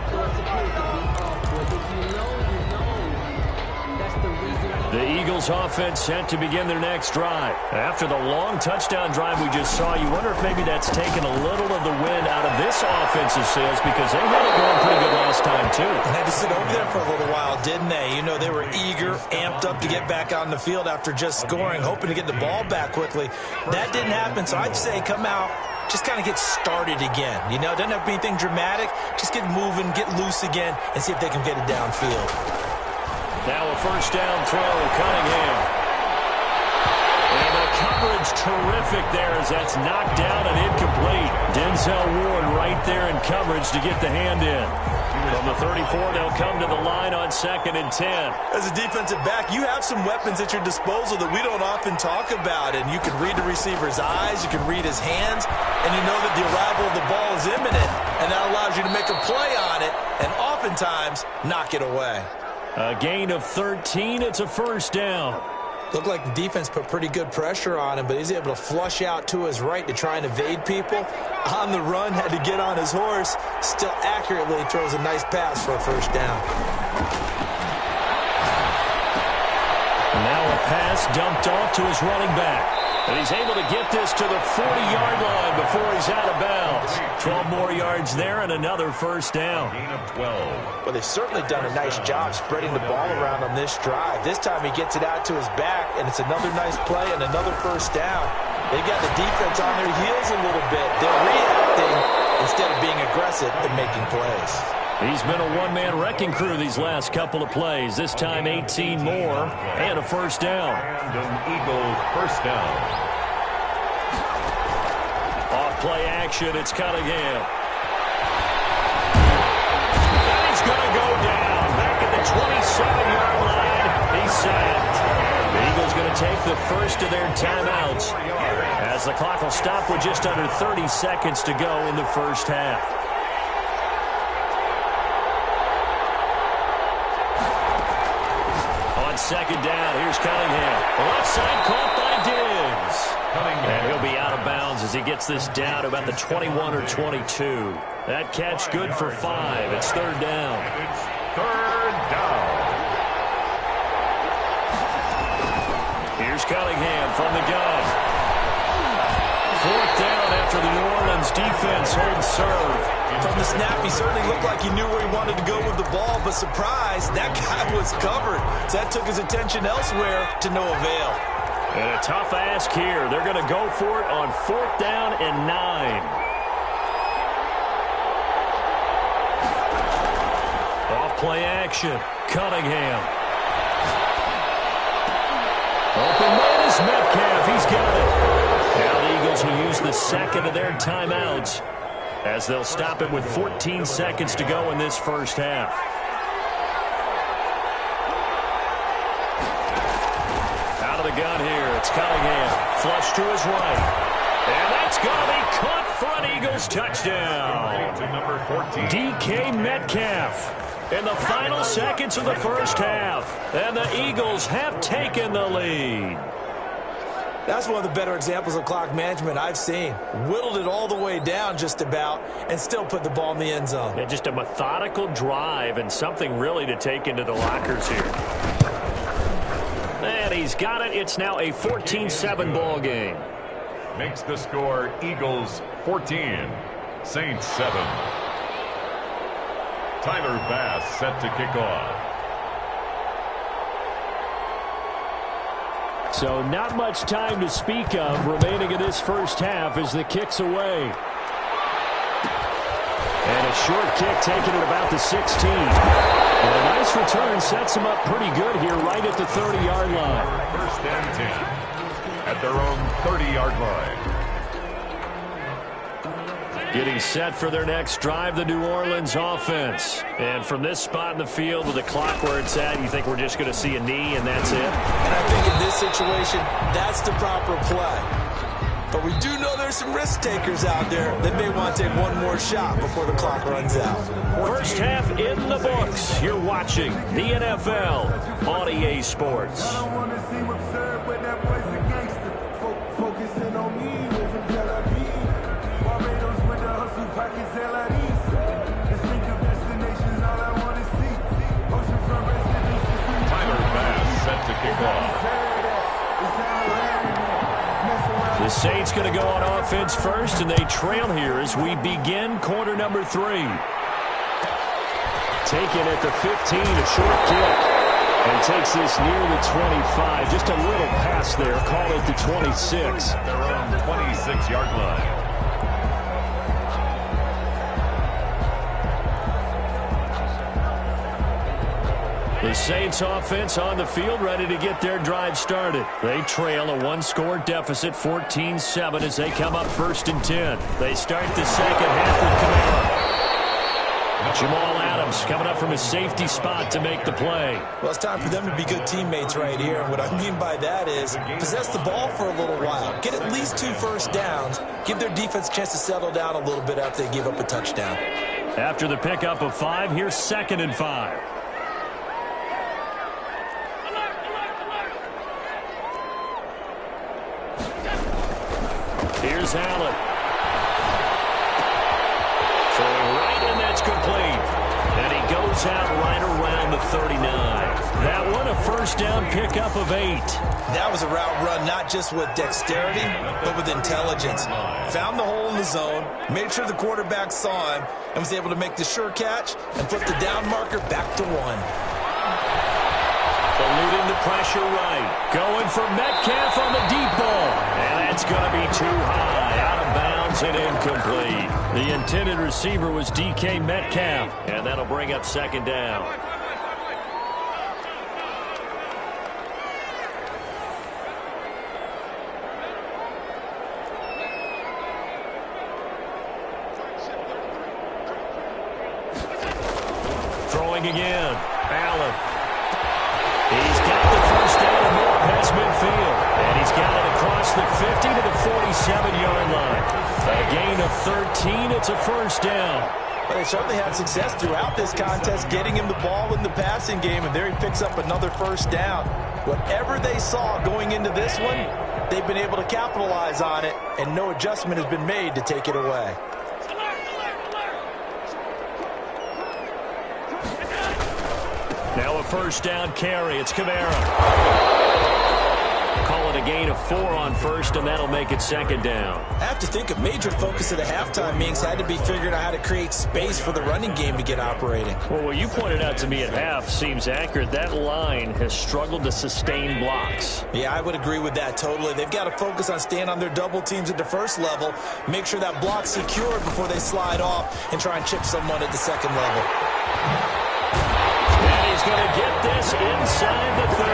The Eagles offense set to begin their next drive. After the long touchdown drive we just saw, you wonder if maybe that's taken a little of the wind out of this offensive sails, because they had it going pretty good last time too. They had to sit over there for a little while, didn't they? You know, they were eager, amped up to get back out on the field after just scoring, hoping to get the ball back quickly. That didn't happen, so I'd say come out, just kind of get started again. You know, it doesn't have to be anything dramatic. Just get moving, get loose again, and see if they can get it downfield. Now a first down throw, Cunningham. And the coverage terrific there as that's knocked down and incomplete. Denzel Ward right there in coverage to get the hand in. From the 34, they'll come to the line on 2nd and 10. As a defensive back, you have some weapons at your disposal that we don't often talk about. And you can read the receiver's eyes, you can read his hands, and you know that the arrival of the ball is imminent. And that allows you to make a play on it and oftentimes knock it away. A gain of 13. It's a first down. Looked like the defense put pretty good pressure on him, but he's able to flush out to his right to try and evade people. On the run, had to get on his horse. Still accurately throws a nice pass for a first down. Now a pass dumped off to his running back. And he's able to get this to the 40-yard line before he's out of bounds. 12 more yards there and another first down. Gain of 12. Well, they've certainly done a nice job spreading the ball around on this drive. This time he gets it out to his back, and it's another nice play and another first down. They've got the defense on their heels a little bit. They're reacting instead of being aggressive and making plays. He's been a one-man wrecking crew these last couple of plays. This time 18 more and a first down. And an Eagle first down. Off play action, it's Cunningham. And he's going to go down. Back at the 27-yard line, he's sacked. The Eagles going to take the first of their timeouts as the clock will stop with just under 30 seconds to go in the first half. Second down, here's Cunningham. Left side caught by Diggs. And he'll be out of bounds as he gets this down to about the 21 or 22. That catch good for 5. It's third down. It's third down. Here's Cunningham from the gun. Fourth down after the New Orleans defense holds serve. From the snap, he certainly looked like he knew where he wanted to go with the ball, but surprise, that guy was covered. So that took his attention elsewhere to no avail. And a tough ask here. They're going to go for it on 4th down and 9. Off play action. Cunningham. Open man is Metcalf. He's got it. Now the Eagles will use the second of their timeouts as they'll stop it with 14 seconds to go in this first half. Out of the gun here, it's Cunningham. Flush to his right. And that's going to be caught for an Eagles touchdown. To number 14. DK Metcalf in the final seconds of the first half. And the Eagles have taken the lead. That's one of the better examples of clock management I've seen. Whittled it all the way down just about and still put the ball in the end zone. Yeah, just a methodical drive and something really to take into the lockers here. And he's got it. It's now a 14-7 ball game. Makes the score Eagles 14, Saints 7. Tyler Bass set to kick off. So not much time to speak of remaining in this first half as the kick's away. And a short kick taken at about the 16. And a nice return sets them up pretty good here right at the 30-yard line. First and 10 at their own 30-yard line. Getting set for their next drive, the New Orleans offense. And from this spot in the field with the clock where it's at, you think we're just going to see a knee and that's it? And I think in this situation, that's the proper play. But we do know there's some risk takers out there that may want to take one more shot before the clock runs out. First half in the books. You're watching the NFL on EA Sports. The Saints going to go on offense first, and they trail here as we begin quarter number 3. Taken at the 15, a short kick. And takes this near the 25. Just a little pass there. Call it the 26. Their own 26-yard line. The Saints offense on the field, ready to get their drive started. They trail a one-score deficit, 14-7, as they come up 1st and 10. They start the second half with Kamara. Jamal Adams coming up from his safety spot to make the play. Well, it's time for them to be good teammates right here. And what I mean by that is possess the ball for a little while. Get at least 2 first downs. Give their defense a chance to settle down a little bit after they give up a touchdown. After the pickup of 5, here's 2nd and 5. Here's Allen. Throwing right, and that's complete. And he goes out right around the 39. That one a first down pickup of 8. That was a route run not just with dexterity, but with intelligence. Found the hole in the zone, made sure the quarterback saw him, and was able to make the sure catch and flip the down marker back to 1. Eluding the pressure right. Going for Metcalf on the deep ball. And that's going to be too high. Out of bounds and incomplete. The intended receiver was DK Metcalf. And that'll bring up 2nd down. Throwing again. Allen. He's got the first down and more past midfield. And he's got it across the 50 to the 47-yard line. A gain of 13. It's a first down. Well, they certainly had success throughout this contest getting him the ball in the passing game, and there he picks up another first down. Whatever they saw going into this one, they've been able to capitalize on it, and no adjustment has been made to take it away. Now a first down carry. It's Kamara. Call it a gain of 4 on first, and that'll make it 2nd down. I have to think a major focus of the halftime meetings had to be figuring out how to create space for the running game to get operating. Well, what you pointed out to me at half seems accurate. That line has struggled to sustain blocks. Yeah, I would agree with that totally. They've got to focus on staying on their double teams at the first level, make sure that block's secured before they slide off and try and chip someone at the second level. He's going to get this inside the 30.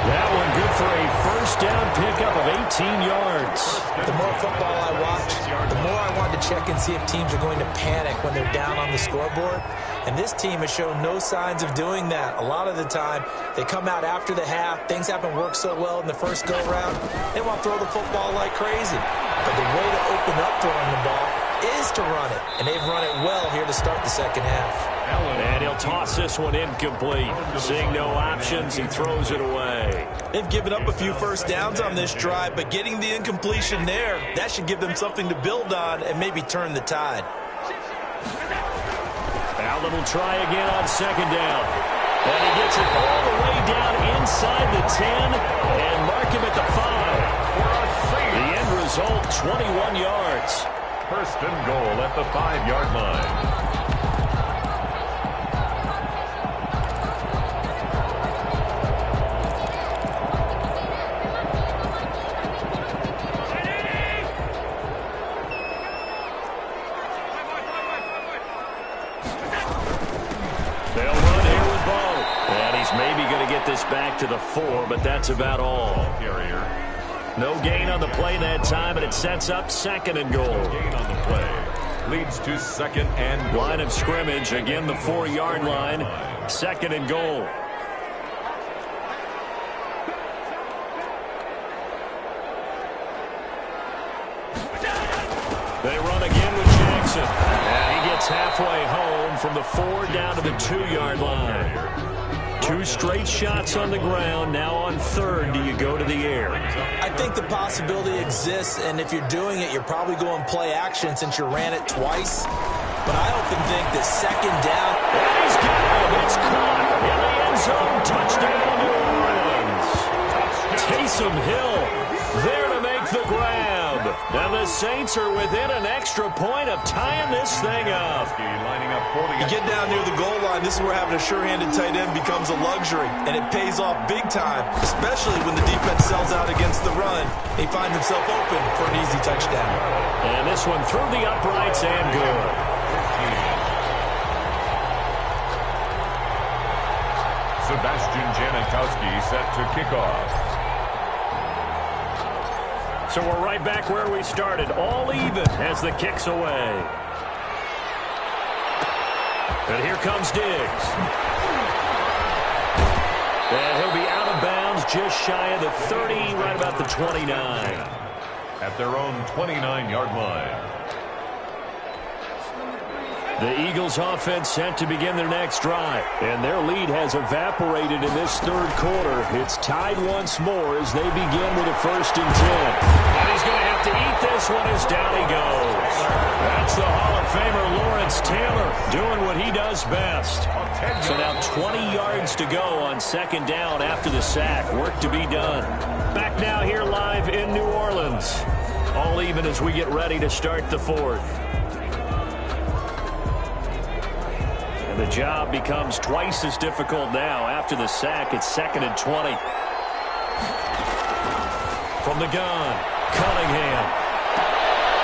That one good for a first down pickup of 18 yards. The more football I watch, the more I want to check and see if teams are going to panic when they're down on the scoreboard. And this team has shown no signs of doing that. A lot of the time, they come out after the half. Things haven't worked so well in the first go-round. They want to throw the football like crazy. But the way to open up throwing the ball is to run it. And they've run it well here to start the second half. And he'll toss this one incomplete. Seeing no options, he throws it away. They've given up a few first downs on this drive, but getting the incompletion there, that should give them something to build on and maybe turn the tide. Allen will try again on 2nd down. And he gets it all the way down inside the 10 and mark him at the 5. The end result, 21 yards. 1st and goal at the 5-yard line. Maybe going to get this back to the 4, but that's about all. No gain on the play that time, and it sets up 2nd and goal. No gain on the play. leads to 2nd and goal. Line of scrimmage, again the 4-yard line. 2nd and goal. They run again with Jackson. And he gets halfway home from the 4 down to the 2-yard line. 2 straight shots on the ground. Now on 3rd, do you go to the air? I think the possibility exists, and if you're doing it, you're probably going play action since you ran it twice. But I often think that 2nd down. And he's got him. It's caught in the end zone. Touchdown, New Orleans. Taysom Hill there to make the grab. And the Saints are within an extra point of tying this thing up. You get down near the goal line, this is where having a sure-handed tight end becomes a luxury, and it pays off big time, especially when the defense sells out against the run. He finds himself open for an easy touchdown. And this one through the uprights and good. Sebastian Janikowski set to kick off. So we're right back where we started, all even as the kick's away. And here comes Diggs. And he'll be out of bounds just shy of the 30, right about the 29. At their own 29-yard line. The Eagles offense set to begin their next drive. And their lead has evaporated in this 3rd quarter. It's tied once more as they begin with a 1st and 10. And he's going to have to eat this one as down he goes. That's the Hall of Famer Lawrence Taylor doing what he does best. So now 20 yards to go on 2nd down after the sack. Work to be done. Back now here live in New Orleans. All even as we get ready to start the 4th. The job becomes twice as difficult now. After the sack, it's 2nd and 20. From the gun, Cunningham.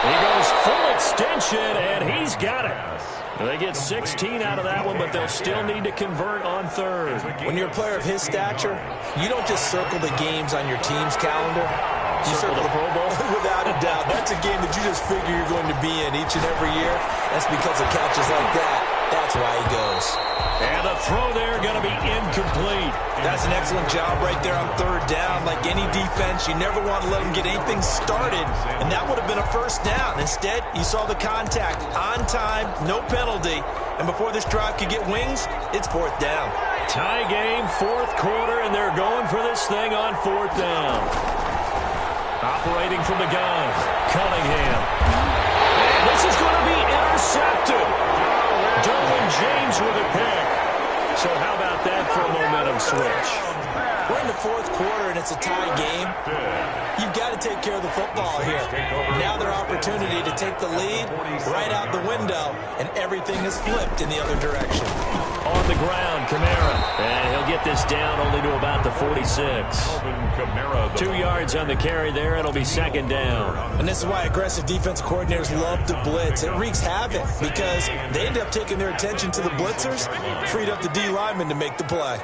He goes full extension, and he's got it. They get 16 out of that one, but they'll still need to convert on 3rd. When you're a player of his stature, you don't just circle the games on your team's calendar. You circle the Pro Bowl? Without a doubt. That's a game that you just figure you're going to be in each and every year. That's because of catches like that. That's why he goes. And the throw there going to be incomplete. That's an excellent job right there on 3rd down. Like any defense, you never want to let them get anything started. And that would have been a 1st down. Instead, you saw the contact on time, no penalty. And before this drive could get wings, it's 4th down. Tie game, 4th quarter, and they're going for this thing on 4th down. Operating from the gun, Cunningham. And this is going to be intercepted. Derwin James with a pick. So how about that for a momentum switch? We're in the 4th quarter, and it's a tie game. You've got to take care of the football here. Now their opportunity to take the lead right out the window, and everything is flipped in the other direction. On the ground, Kamara. And he'll get this down only to about the 46. 2 yards on the carry there. It'll be 2nd down. And this is why aggressive defense coordinators love to blitz. It wreaks havoc because they end up taking their attention to the blitzers, freed up the D lineman to make the play.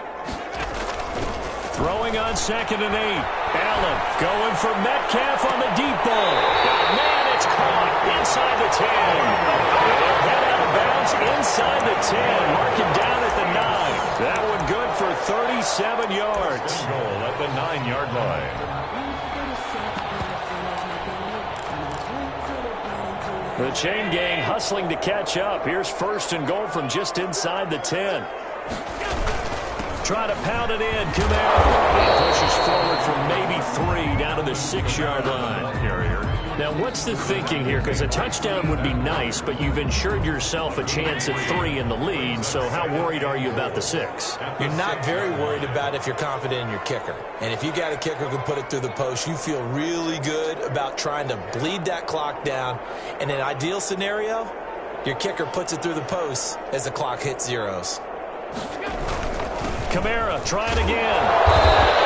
Throwing on 2nd and 8. Allen going for Metcalf on the deep ball. Man, it's caught inside the 10. They'll head out of bounds inside the 10. Mark him down at the 9. That one good for 37 yards. Goal at the 9-yard line. The chain gang hustling to catch up. Here's 1st and goal from just inside the 10. Try to pound it in. Kamara. He pushes forward from maybe 3 down to the 6-yard line. Now, what's the thinking here? Because a touchdown would be nice, but you've ensured yourself a chance at 3 in the lead, so how worried are you about the 6? You're not very worried about if you're confident in your kicker. And if you got a kicker who can put it through the post, you feel really good about trying to bleed that clock down. In an ideal scenario, your kicker puts it through the post as the clock hits zeros. Kamara trying again.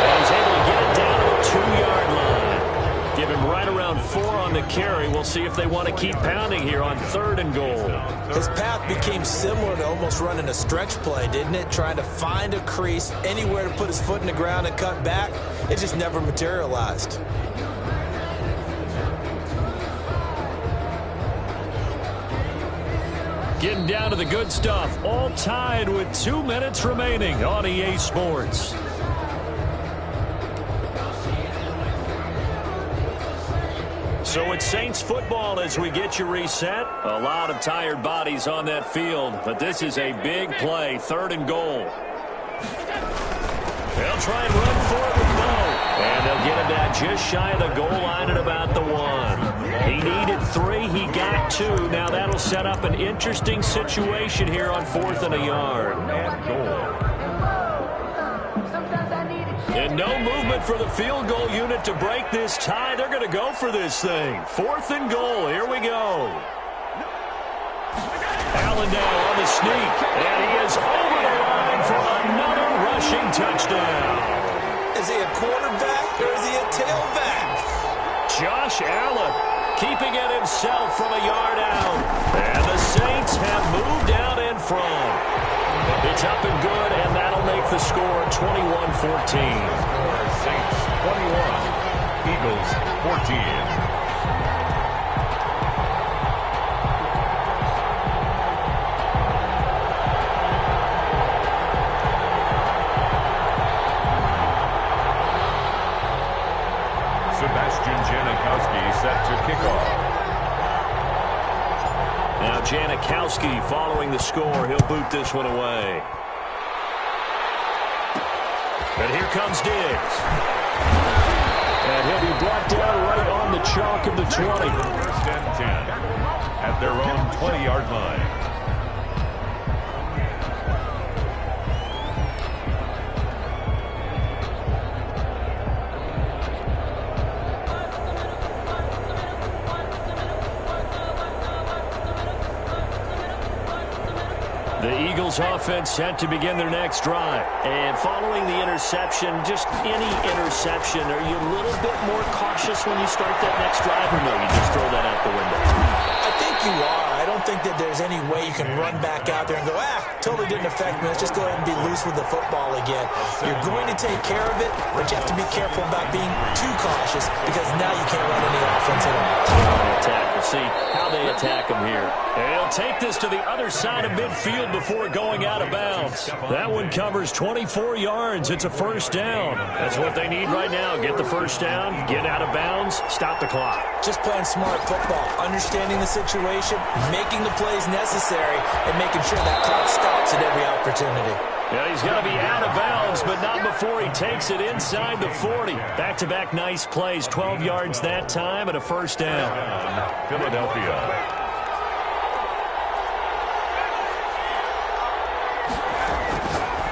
And he's able to get it down to the 2-yard line. Give him right around 4 on the carry. We'll see if they want to keep pounding here on 3rd and goal. His path became similar to almost running a stretch play, didn't it? Trying to find a crease, anywhere to put his foot in the ground and cut back. It just never materialized. Getting down to the good stuff. All tied with 2 minutes remaining on EA Sports. So it's Saints football as we get you reset. A lot of tired bodies on that field, but this is a big play, 3rd and goal. They'll try and run for it with Bo. And they'll get him down just shy of the goal line at about the 1. He needed 3. He got 2. Now that'll set up an interesting situation here on 4th and a yard. And no movement for the field goal unit to break this tie. They're going to go for this thing. 4th and goal. Here we go. Allen now on the sneak. And he is over the line for another rushing touchdown. Is he a quarterback or is he a tailback? Josh Allen keeping it himself from a yard out. And the Saints have moved out in front. It's up and good, and that'll make the score 21-14. Saints 21, Eagles 14. Sebastian Janikowski set to kick off. Now Janikowski following the score. He'll boot this one away. And here comes Diggs. And he'll be brought down right on the chalk of the 20. 1st and 10 at their own 20-yard line. The Eagles offense set to begin their next drive. And following the interception, just any interception, are you a little bit more cautious when you start that next drive, or no, you just throw that out the window? I think you are. I don't think that there's any way you can run back out there and go, totally didn't affect me. Let's just go ahead and be loose with the football again. You're going to take care of it, but you have to be careful about being too cautious because now you can't run any offense at all. We'll see how they attack him here. And he'll take this to the other side of midfield before going out of bounds. That one covers 24 yards. It's a 1st down. That's what they need right now. Get the 1st down, get out of bounds, stop the clock. Just playing smart football, understanding the situation, making the plays necessary, and making sure that clock stops at every opportunity. Yeah, he's going to be out of bounds, but not before he takes it inside the 40. Back-to-back nice plays, 12 yards that time and a 1st down. Philadelphia.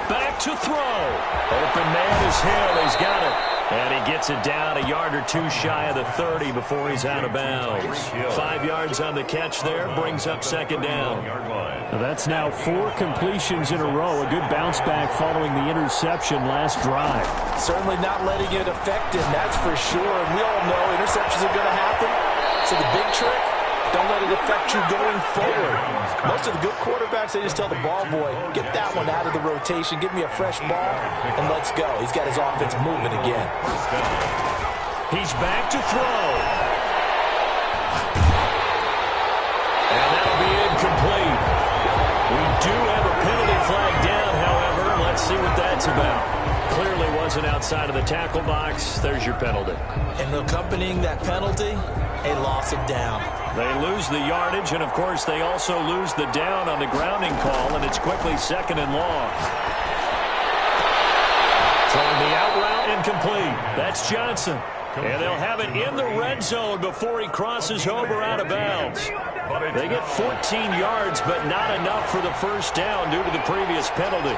Back to throw. Open man is Hill. He's got it. And he gets it down a yard or 2 shy of the 30 before he's out of bounds. 5 yards on the catch there, brings up 2nd down. That's now 4 completions in a row. A good bounce back following the interception last drive. Certainly not letting it affect him, that's for sure. And we all know interceptions are going to happen. So the big trick, don't let it affect you going forward. Most of the good quarterbacks, they just tell the ball boy, get that one out of the rotation, give me a fresh ball, and let's go. He's got his offense moving again. He's back to throw. And that'll be incomplete. We do have a penalty flag down, however. Let's see what that's about. Clearly wasn't outside of the tackle box. There's your penalty. And accompanying that penalty, a loss of down. They lose the yardage, and, of course, they also lose the down on the grounding call, and it's quickly 2nd and long. Throwing the out route incomplete. That's Johnson. And they'll have it in the red zone before he crosses over out of bounds. They get 14 yards, but not enough for the 1st down due to the previous penalty.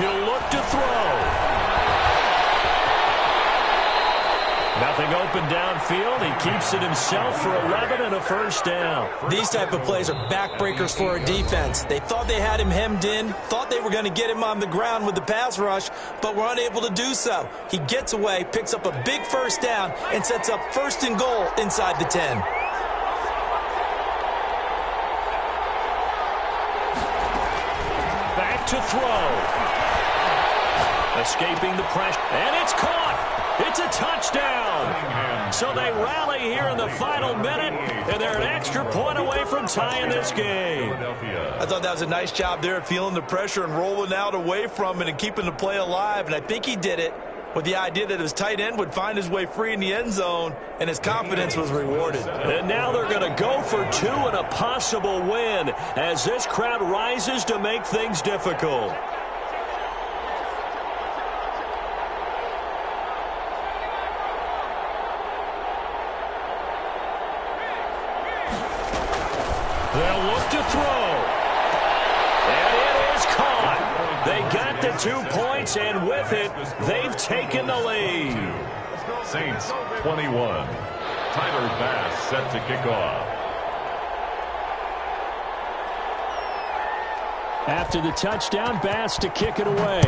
He'll look to throw. Nothing open downfield. He keeps it himself for 11 and a 1st down. These type of plays are backbreakers for a defense. They thought they had him hemmed in, thought they were going to get him on the ground with the pass rush, but were unable to do so. He gets away, picks up a big 1st down, and sets up 1st and goal inside the 10. Back to throw. Escaping the pressure, and it's caught. It's a touchdown. So they rally here in the final minute, and they're an extra point away from tying this game. I thought that was a nice job there, feeling the pressure and rolling out away from it and keeping the play alive. And I think he did it with the idea that his tight end would find his way free in the end zone, and his confidence was rewarded. And now they're going to go for two and a possible win as this crowd rises to make things difficult. They'll look to throw. And it is caught. They got the 2 points, and with it, they've taken the lead. Saints 21. Tyler Bass set to kick off. After the touchdown, Bass to kick it away.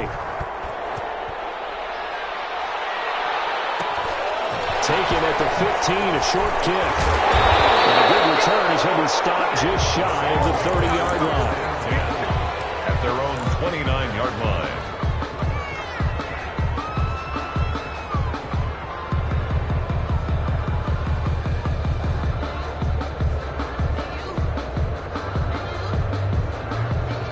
Taken at the 15, a short kick. And a good return as he'll be stopped just shy of the 30-yard line. At their own 29-yard line.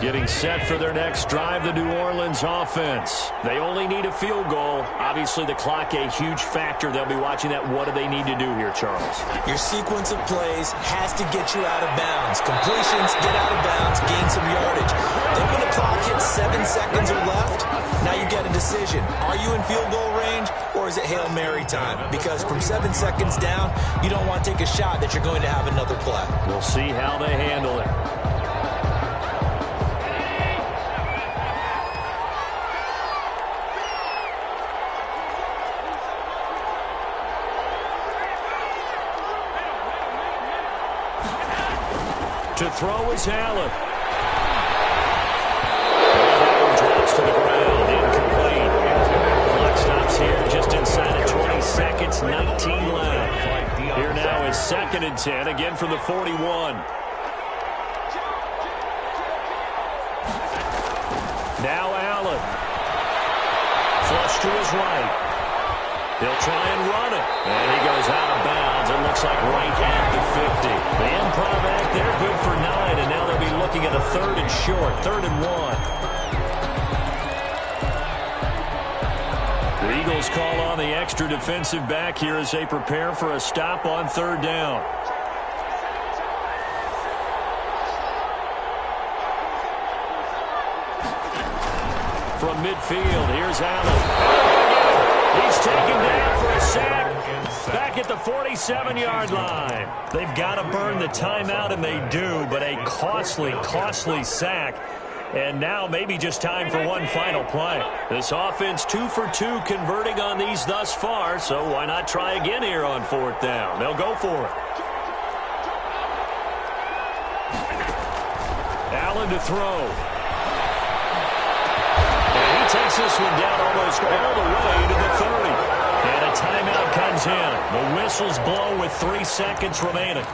Getting set for their next drive, the New Orleans offense. They only need a field goal. Obviously, the clock a huge factor. They'll be watching that. What do they need to do here, Charles? Your sequence of plays has to get you out of bounds. Completions, get out of bounds, gain some yardage. Then when the clock hits 7 seconds or left, now you get a decision. Are you in field goal range, or is it Hail Mary time? Because from 7 seconds down, you don't want to take a shot that you're going to have another play. We'll see how they handle it. To throw is Allen. And drops to the ground, incomplete. Clock stops here just inside of 20 seconds, 19 left. Here now is 2nd and 10, again from the 41. Now Allen. Flush to his right. He'll try and run it. And he goes out of bounds. It looks like right at the 50. The improv act there, good for 9. And now they'll be looking at a 3rd and short. 3rd and 1. The Eagles call on the extra defensive back here as they prepare for a stop on 3rd down. From midfield, here's Allen. He's taken down for a sack back at the 47-yard line. They've got to burn the timeout, and they do, but a costly, costly sack. And now maybe just time for one final play. This offense 2 for 2 converting on these thus far, so why not try again here on 4th down? They'll go for it. Allen to throw. Takes this one down almost all the way to the 30. And a timeout comes in. The whistles blow with 3 seconds remaining.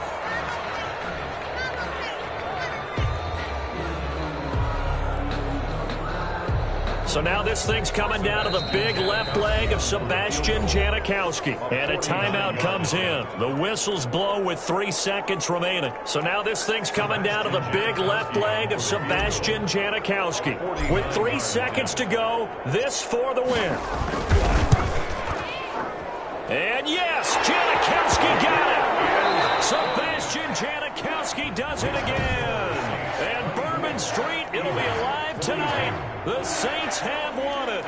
So now this thing's coming down to the big left leg of Sebastian Janikowski. And a timeout comes in. The whistles blow with 3 seconds remaining. So now this thing's coming down to the big left leg of Sebastian Janikowski. With 3 seconds to go, this for the win. And yes, Janikowski got it. Sebastian Janikowski does it again. And Bourbon Street, it'll be alive tonight. The Saints have won it.